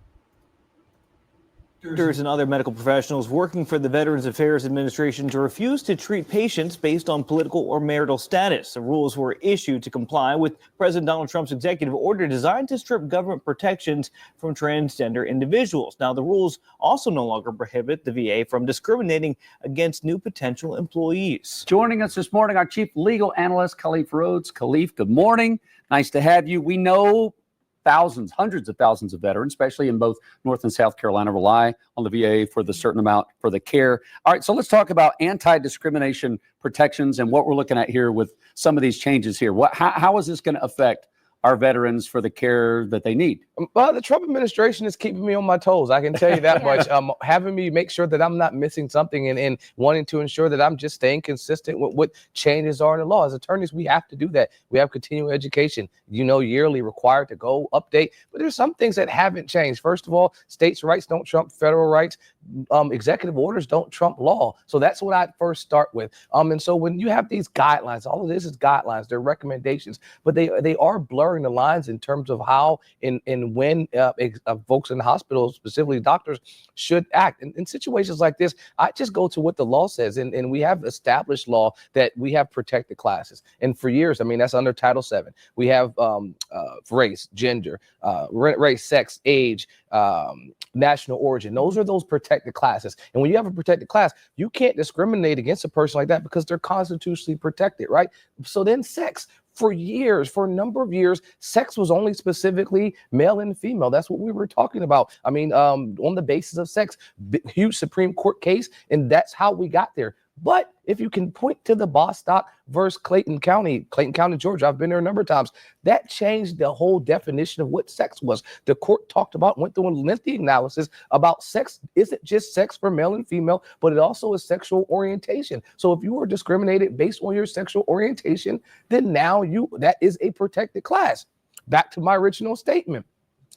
Doctors and other medical professionals working for the Veterans Affairs Administration to refuse to treat patients based on political or marital status. The rules were issued to comply with President Donald Trump's executive order designed to strip government protections from transgender individuals. Now, the rules also no longer prohibit the VA from discriminating against new potential employees. Joining us this morning, our chief legal analyst, Khalif Rhodes. Khalif, good morning. Nice to have you. We know thousands, hundreds of thousands of veterans, especially in both North and South Carolina, rely on the VA for the certain amount for the care. All right, so let's talk about anti-discrimination protections and what we're looking at here with some of these changes here. How is this going to affect our veterans for the care that they need? Well, the Trump administration is keeping me on my toes. I can tell you that much. Having me make sure that I'm not missing something and wanting to ensure that I'm just staying consistent with what changes are in the law. As attorneys, we have to do that. We have continuing education, yearly required to go update. But there's some things that haven't changed. First of all, states' rights don't trump federal rights. executive orders don't trump law. So that's what I'd first start with. And so when you have these guidelines, all of this is guidelines, they're recommendations, but they are blurring the lines in terms of how and when folks in the hospitals, specifically doctors, should act. In situations like this, I just go to what the law says. And we have established law that we have protected classes. And for years, I mean, that's under Title VII. We have race, gender, race, sex, age, national origin. Those are those protected classes. And when you have a protected class, you can't discriminate against a person like that because they're constitutionally protected, right? So then sex. For years, for a number of years, sex was only specifically male and female. That's what we were talking about. I mean, on the basis of sex, huge Supreme Court case, and that's how we got there. But if you can point to the Bostock versus Clayton County, Georgia, I've been there a number of times, that changed the whole definition of what sex was. The court talked about, went through a lengthy analysis about sex isn't just sex for male and female, but it also is sexual orientation. So if you were discriminated based on your sexual orientation, then now that is a protected class. Back to my original statement.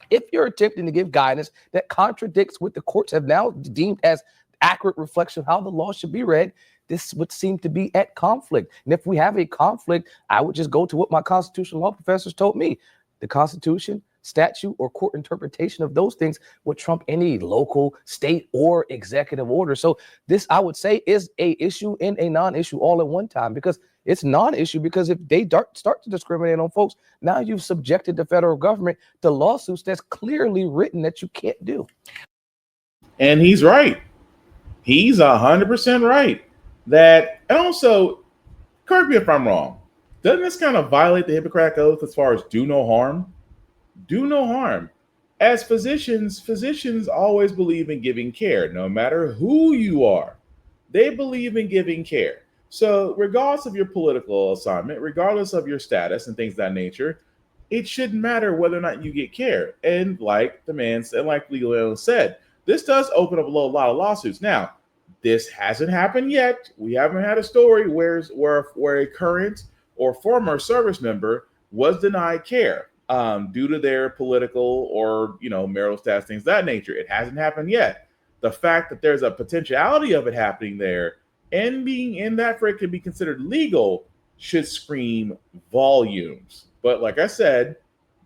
If you're attempting to give guidance that contradicts what the courts have now deemed as accurate reflection of how the law should be read, this would seem to be at conflict. And if we have a conflict, I would just go to what my constitutional law professors told me. The Constitution, statute, or court interpretation of those things would trump any local, state, or executive order. So this, I would say, is a issue and a non-issue all at one time, because it's non-issue because if they start to discriminate on folks, now you've subjected the federal government to lawsuits that's clearly written that you can't do. And he's right. He's 100% right. That, and also, correct me if I'm wrong, doesn't this kind of violate the Hippocratic Oath as far as do no harm? Do no harm. As physicians always believe in giving care, no matter who you are. They believe in giving care. So regardless of your political assignment, regardless of your status and things of that nature, it shouldn't matter whether or not you get care. And like the man said, like Legal Analyst said, this does open up a lot of lawsuits. Now, this hasn't happened yet. We haven't had a story where a current or former service member was denied care due to their political or marital status, things of that nature. It hasn't happened yet. The fact that there's a potentiality of it happening there and being in that for it can be considered legal should scream volumes. But like I said,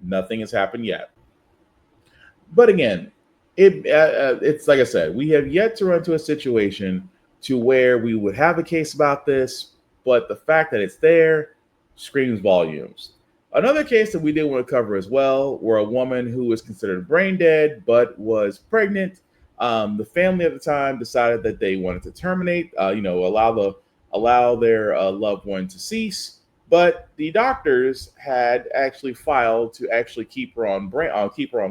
nothing has happened yet. But again, it's like I said, we have yet to run to a situation to where we would have a case about this, but the fact that it's there screams volumes. Another case that we did want to cover as well, were a woman who was considered brain dead but was pregnant. The family at the time decided that they wanted to terminate, allow their loved one to cease, but the doctors had actually filed to actually keep her on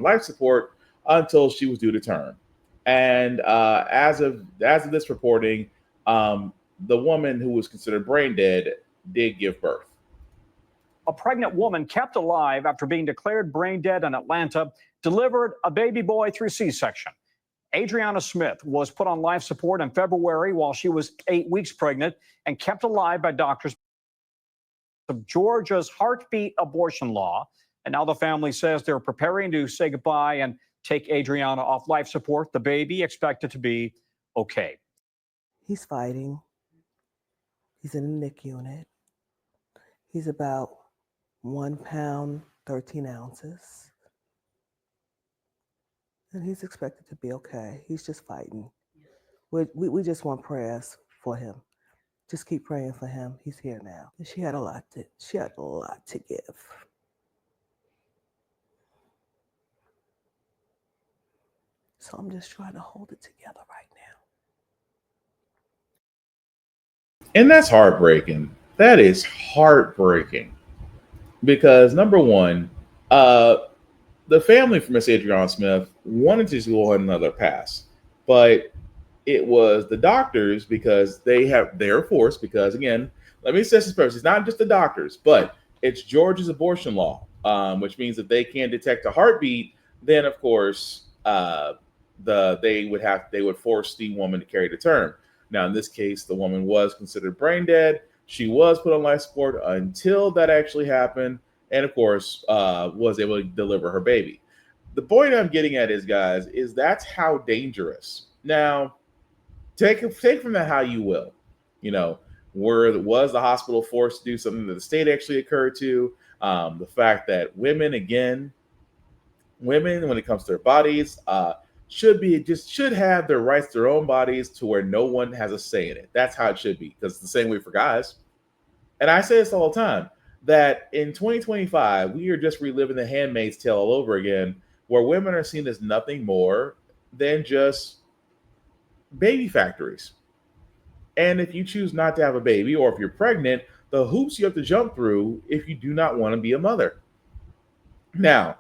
life support until she was due to term. And as of this reporting, the woman who was considered brain dead did give birth. A pregnant woman kept alive after being declared brain dead in Atlanta delivered a baby boy through C-section. Adriana Smith was put on life support in February while she was 8 weeks pregnant and kept alive by doctors of Georgia's heartbeat abortion law. And now the family says they're preparing to say goodbye and take Adriana off life support. The baby expected to be okay. He's fighting. He's in the NIC unit. He's about 1 pound, 13 ounces. And he's expected to be okay. He's just fighting. We just want prayers for him. Just keep praying for him. He's here now. She had a lot to give. So I'm just trying to hold it together right now. And that's heartbreaking. That is heartbreaking. Because number one, the family for Miss Adriana Smith wanted to go on another pass, but it was the doctors because they have their force. Because again, let me say this first: it's not just the doctors, but it's Georgia's abortion law, which means that they can detect a heartbeat. Then, of course, they would force the woman to carry to term. Now, in this case, the woman was considered brain dead. She was put on life support until that actually happened, and of course, was able to deliver her baby. The point I'm getting at is, guys, is that's how dangerous Now, take from that how you will. You know, was the hospital forced to do something that the state actually occurred to? The fact that women, when it comes to their bodies, should have their rights to their own bodies to where no one has a say in it. That's how it should be, because it's the same way for guys. And I say this all the time, that in 2025, we are just reliving the Handmaid's Tale all over again, where women are seen as nothing more than just baby factories. And if you choose not to have a baby, or if you're pregnant, the hoops you have to jump through if you do not want to be a mother. Now,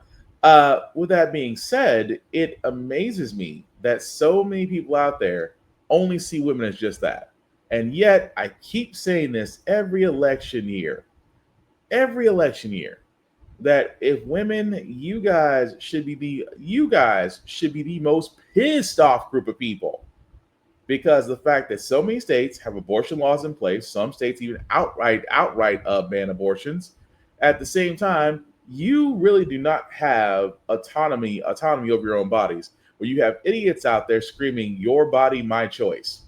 with that being said, it amazes me that so many people out there only see women as just that. And yet I keep saying this every election year, that if women, you guys should be the most pissed off group of people, because the fact that so many states have abortion laws in place, some states even outright ban abortions. At the same time, you really do not have autonomy over your own bodies, where you have idiots out there screaming, "Your body, my choice."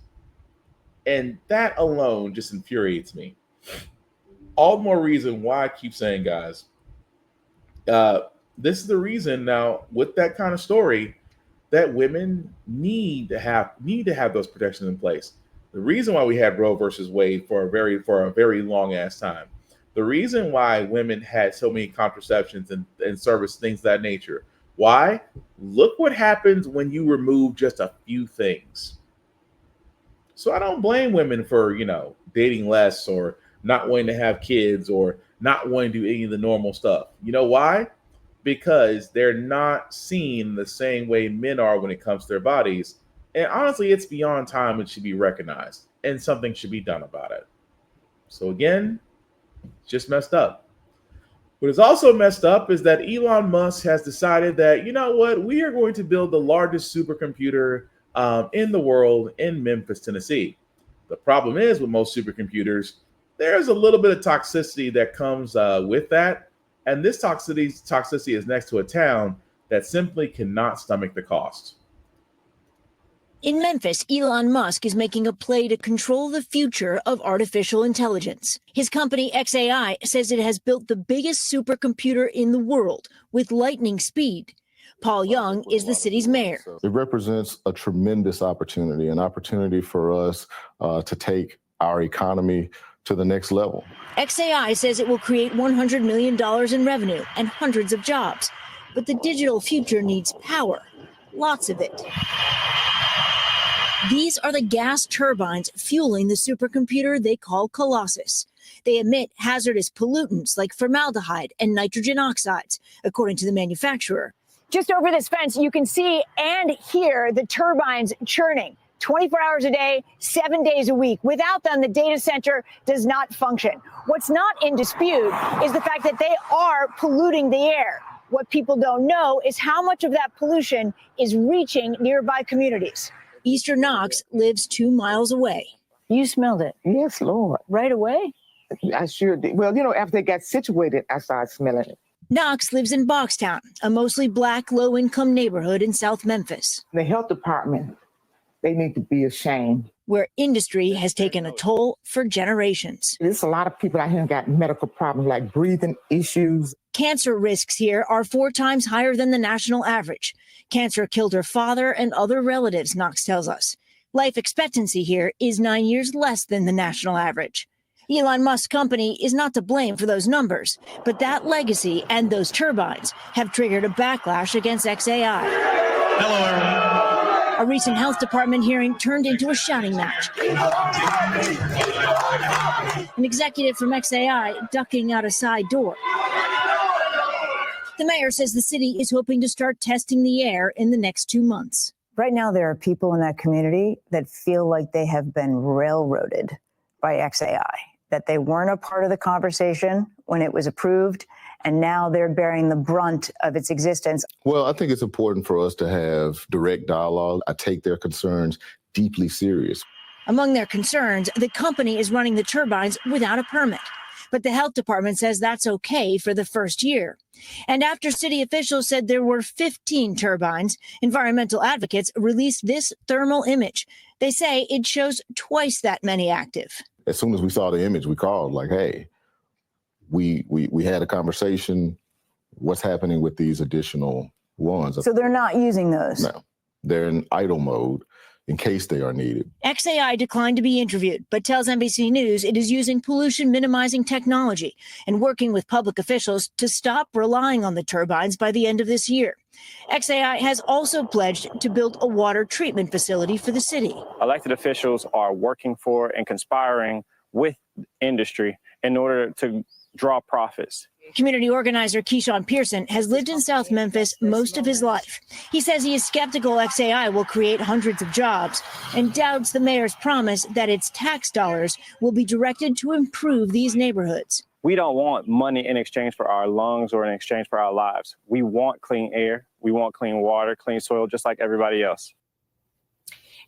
And that alone just infuriates me. All the more reason why I keep saying, guys, this is the reason now with that kind of story that women need to have those protections in place. The reason why we had Roe versus Wade for a very long ass time. The reason why women had so many contraceptions and service things of that nature. Why? Look what happens when you remove just a few things. So I don't blame women for, dating less or not wanting to have kids or not wanting to do any of the normal stuff. You know why? Because they're not seen the same way men are when it comes to their bodies. And honestly, it's beyond time it should be recognized and something should be done about it. So again, it's just messed up. What is also messed up is that Elon Musk has decided that, you know what, we are going to build the largest supercomputer in the world in Memphis, Tennessee. The problem is with most supercomputers, there's a little bit of toxicity that comes with that. And this toxicity is next to a town that simply cannot stomach the cost. In Memphis, Elon Musk is making a play to control the future of artificial intelligence. His company xAI says it has built the biggest supercomputer in the world with lightning speed. Paul Young is the city's mayor. It represents a tremendous opportunity, an opportunity for us to take our economy to the next level. xAI says it will create $100 million in revenue and hundreds of jobs. But the digital future needs power, lots of it. These are the gas turbines fueling the supercomputer they call Colossus. They emit hazardous pollutants like formaldehyde and nitrogen oxides, according to the manufacturer. Just over this fence, you can see and hear the turbines churning 24 hours a day, 7 days a week. Without them, the data center does not function. What's not in dispute is the fact that they are polluting the air. What people don't know is how much of that pollution is reaching nearby communities. Easter Knox lives 2 miles away. You smelled it? Yes, Lord. Right away? I sure did. Well, after they got situated, I started smelling it. Knox lives in Boxtown, a mostly black, low-income neighborhood in South Memphis. The health department, they need to be ashamed. Where industry has taken a toll for generations. There's a lot of people out here who got medical problems like breathing issues. Cancer risks here are 4 times higher than the national average. Cancer killed her father and other relatives, Knox tells us. Life expectancy here is 9 years less than the national average. Elon Musk's company is not to blame for those numbers, but that legacy and those turbines have triggered a backlash against xAI. Hello, everyone. A recent health department hearing turned into a shouting match. An executive from xAI ducking out a side door. The mayor says the city is hoping to start testing the air in the next 2 months. Right now, there are people in that community that feel like they have been railroaded by xAI, that they weren't a part of the conversation when it was approved, and now they're bearing the brunt of its existence. Well, I think it's important for us to have direct dialogue. I take their concerns deeply serious. Among their concerns, the company is running the turbines without a permit. But the health department says that's okay for the first year. And after city officials said there were 15 turbines, environmental advocates released this thermal image. They say it shows twice that many active. As soon as we saw the image, we called like, hey, we had a conversation. What's happening with these additional ones? So they're not using those? No, they're in idle mode in case they are needed. XAI declined to be interviewed, but tells NBC News it is using pollution minimizing technology and working with public officials to stop relying on the turbines by the end of this year. XAI has also pledged to build a water treatment facility for the city. Elected officials are working for and conspiring with industry in order to draw profits. Community organizer Keyshawn Pearson has lived in South Memphis most of his life. He says he is skeptical XAI will create hundreds of jobs and doubts the mayor's promise that its tax dollars will be directed to improve these neighborhoods. We don't want money in exchange for our lungs or in exchange for our lives. We want clean air. We want clean water, clean soil, just like everybody else.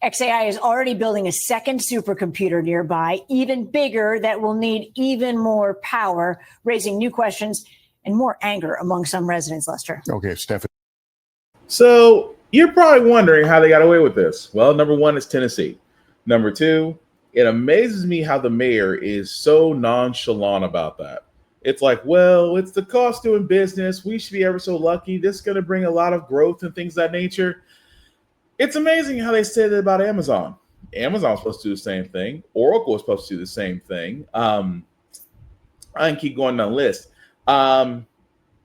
XAI is already building a second supercomputer nearby, even bigger, that will need even more power, raising new questions and more anger among some residents, Lester. Okay, Stephanie. So you're probably wondering how they got away with this. Well, number one is Tennessee. Number two, it amazes me how the mayor is so nonchalant about that. It's like, well, it's the cost of doing business. We should be ever so lucky. This is going to bring a lot of growth and things of that nature. It's amazing how they say that about Amazon. Amazon's supposed to do the same thing. Oracle is supposed to do the same thing. I can keep going down the list.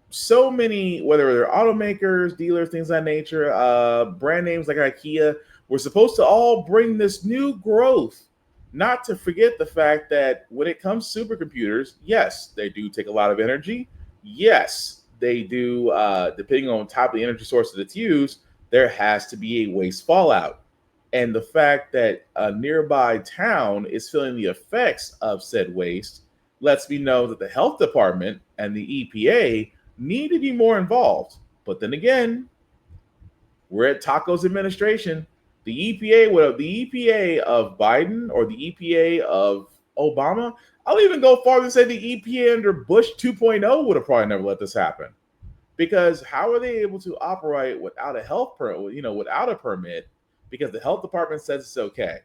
So many, whether they're automakers, dealers, things of that nature, brand names like IKEA, we're supposed to all bring this new growth. Not to forget the fact that when it comes to supercomputers, yes, they do take a lot of energy. Yes, they do, depending on the type of the energy source that's used, there has to be a waste fallout. And the fact that a nearby town is feeling the effects of said waste lets me know that the health department and the EPA need to be more involved. But then again, we're at Taco's administration. The EPA of Biden or the EPA of Obama, I'll even go farther and say the EPA under Bush 2.0 would have probably never let this happen. Because how are they able to operate without a health permit, without a permit, because the health department says it's okay?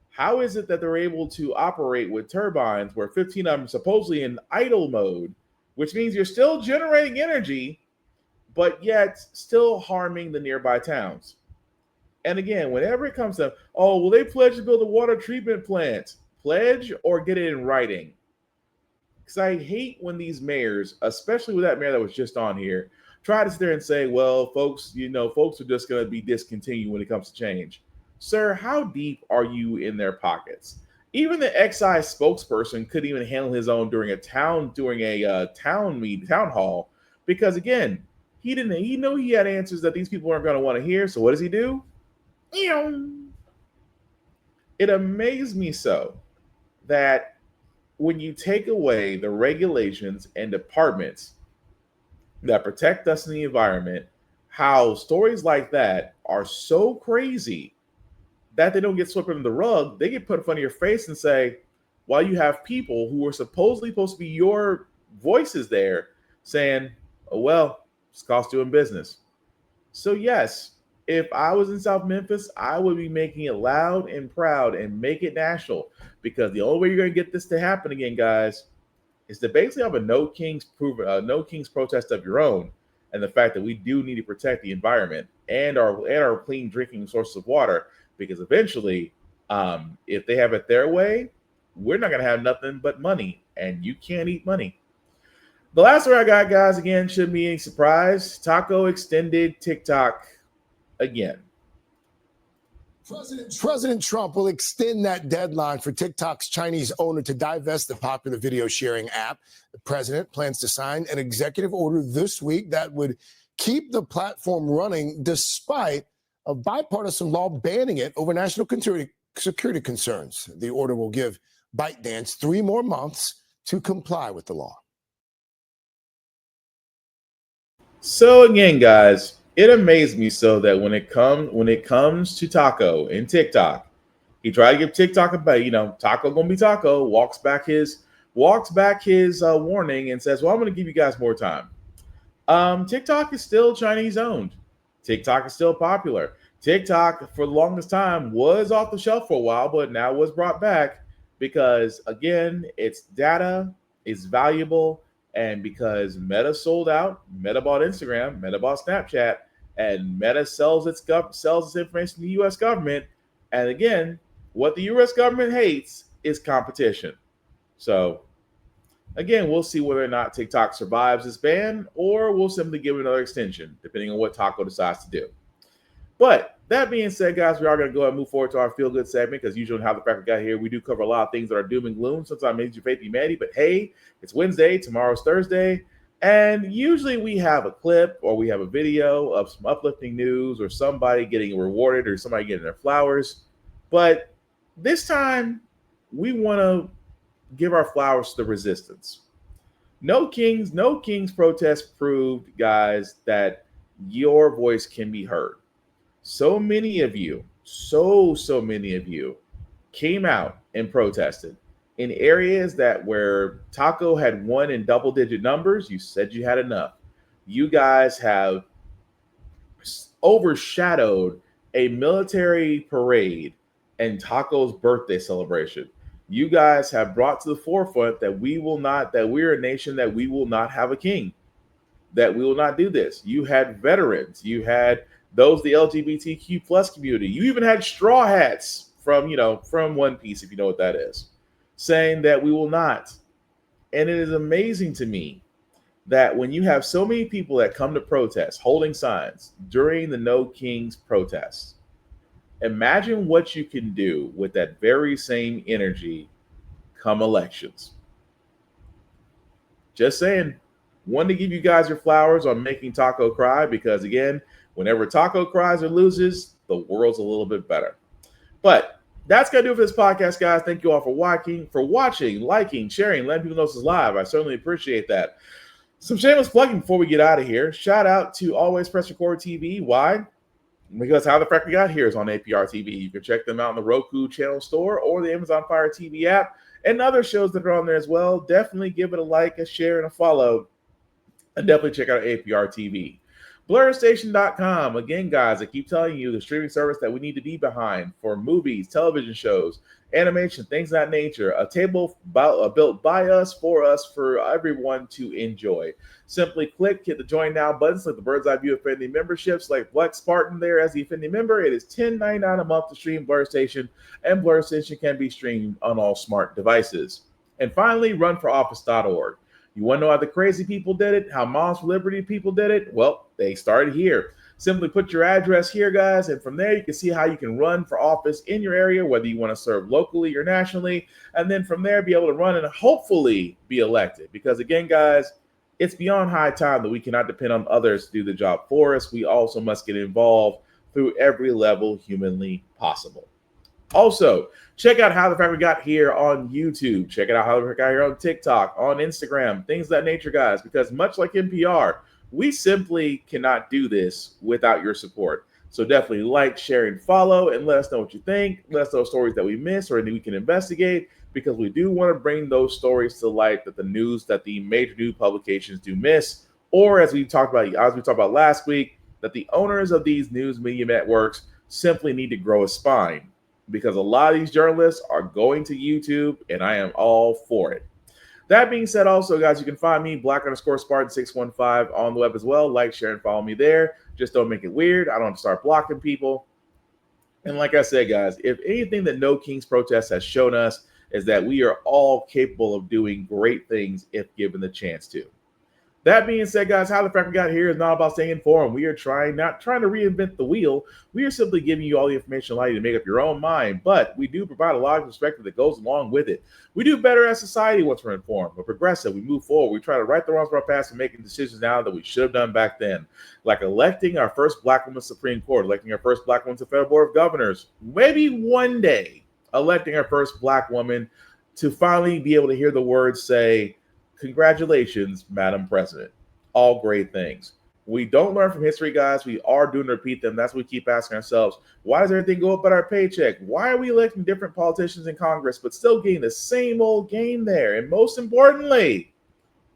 How is it that they're able to operate with turbines where 15 of them are supposedly in idle mode, which means you're still generating energy, but yet still harming the nearby towns? And again, whenever it comes to, oh, will they pledge to build a water treatment plant? Pledge or get it in writing? Because I hate when these mayors, especially with that mayor that was just on here, try to sit there and say, well, folks, folks are just going to be discontinued when it comes to change. Sir, how deep are you in their pockets? Even the XI spokesperson couldn't even handle his own during a town hall, because again, he knew he had answers that these people aren't going to want to hear. So what does he do? It amazed me so that when you take away the regulations and departments that protect us in the environment, how stories like that are so crazy that they don't get swept under the rug. They get put in front of your face and say, while you have people who are supposedly supposed to be your voices there saying, oh, well, it's cost doing business. So yes, if I was in South Memphis, I would be making it loud and proud and make it national, because the only way you're going to get this to happen again, guys, is to basically have a no kings protest of your own, and the fact that we do need to protect the environment and our clean drinking sources of water, because eventually, if they have it their way, we're not going to have nothing but money, and you can't eat money. The last one I got, guys, again, shouldn't be any surprise. Taco extended TikTok again. President Trump will extend that deadline for TikTok's Chinese owner to divest the popular video sharing app. The president plans to sign an executive order this week that would keep the platform running despite a bipartisan law banning it over national security concerns. The order will give ByteDance 3 more months to comply with the law. So again, guys, it amazed me so that when it comes to Taco and TikTok, he tried to give TikTok a bait. Taco gonna be Taco. Walks back his walks back his warning and says, well, I'm going to give you guys more time. TikTok is still Chinese owned. TikTok is still popular. TikTok, for the longest time, was off the shelf for a while, but now was brought back because, again, its data is valuable. And because Meta sold out, Meta bought Instagram, Meta bought Snapchat, and Meta sells its information to the U.S. government. And again, what the U.S. government hates is competition. So, again, we'll see whether or not TikTok survives this ban, or we'll simply give it another extension, depending on what Taco decides to do. But that being said, guys, we are going to go ahead and move forward to our feel good segment, because usually how the Frack got here, we do cover a lot of things that are doom and gloom. Sometimes it makes your faith humanity, but hey, it's Wednesday, tomorrow's Thursday, and usually we have a clip or we have a video of some uplifting news or somebody getting rewarded or somebody getting their flowers. But this time, we want to give our flowers to the resistance. No Kings protest proved, guys, that your voice can be heard. So many of you, so many of you came out and protested in areas that where Taco had won in double-digit numbers. You said you had enough. You guys have overshadowed a military parade and Taco's birthday celebration. You guys have brought to the forefront that we're a nation that we will not have a king, that we will not do this. You had veterans, you had those, the LGBTQ plus community. You even had straw hats from One Piece, if you know what that is, saying that we will not. And it is amazing to me that when you have so many people that come to protest, holding signs during the No Kings protests, imagine what you can do with that very same energy come elections. Just saying. Wanted to give you guys your flowers on making Taco cry, because again, whenever Taco cries or loses, the world's a little bit better. But that's going to do it for this podcast, guys. Thank you all for watching, liking, sharing, letting people know this is live. I certainly appreciate that. Some shameless plugging before we get out of here. Shout out to Always Press Record TV. Why? Because How the Frack We Got Here is on APR TV. You can check them out in the Roku channel store or the Amazon Fire TV app, and other shows that are on there as well. Definitely give it a like, a share, and a follow. And definitely check out APR TV. BlurStation.com. Again, guys, I keep telling you, the streaming service that we need to be behind for movies, television shows, animation, things of that nature. A table built by us, for everyone to enjoy. Simply hit the Join Now button, select the Bird's Eye View Affinity membership, select Black Spartan there as the Affinity member. It is $10.99 a month to stream Blur Station, and Blur Station can be streamed on all smart devices. And finally, runforoffice.org. You want to know how the crazy people did it, how Moms for Liberty people did it? Well, they started here. Simply put your address here, guys, and from there you can see how you can run for office in your area, whether you want to serve locally or nationally, and then from there be able to run and hopefully be elected. Because again, guys, it's beyond high time that we cannot depend on others to do the job for us. We also must get involved through every level humanly possible. Also, check out How the Frack We Got Here on YouTube. Check it out How the Frack We Got Here on TikTok, on Instagram, things of that nature, guys, because much like NPR, we simply cannot do this without your support. So definitely like, share, and follow, and let us know what you think. Let us know stories that we missed or anything we can investigate, because we do want to bring those stories to light that the major news publications do miss, or as we talked about last week, that the owners of these news media networks simply need to grow a spine. Because a lot of these journalists are going to YouTube, and I am all for it. That being said, also, guys, you can find me, Black_Spartan615 on the web as well. Like, share, and follow me there. Just don't make it weird. I don't start blocking people. And like I said, guys, if anything that No Kings protest has shown us is that we are all capable of doing great things if given the chance to. That being said, guys, How the Frack We Got Here is not about staying informed. We are not trying to reinvent the wheel. We are simply giving you all the information allow you to make up your own mind, but we do provide a lot of perspective that goes along with it. We do better as society once we're informed. We're progressive. We move forward. We try to right the wrongs of our past and making decisions now that we should have done back then, like electing our first Black woman Supreme Court, electing our first Black woman to Federal Board of Governors, maybe one day electing our first Black woman to finally be able to hear the words say, "Congratulations, Madam President." All great things. We don't learn from history, guys. We are doomed to repeat them. That's what we keep asking ourselves. Why does everything go up at our paycheck? Why are we electing different politicians in Congress, but still getting the same old game there? And most importantly,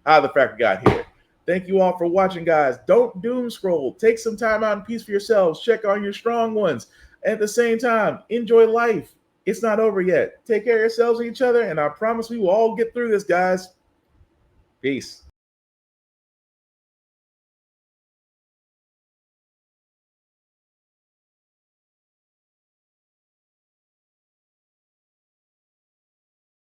how the Frack got here. Thank you all for watching, guys. Don't doom scroll. Take some time out in peace for yourselves. Check on your strong ones. At the same time, enjoy life. It's not over yet. Take care of yourselves and each other, and I promise we will all get through this, guys. Peace.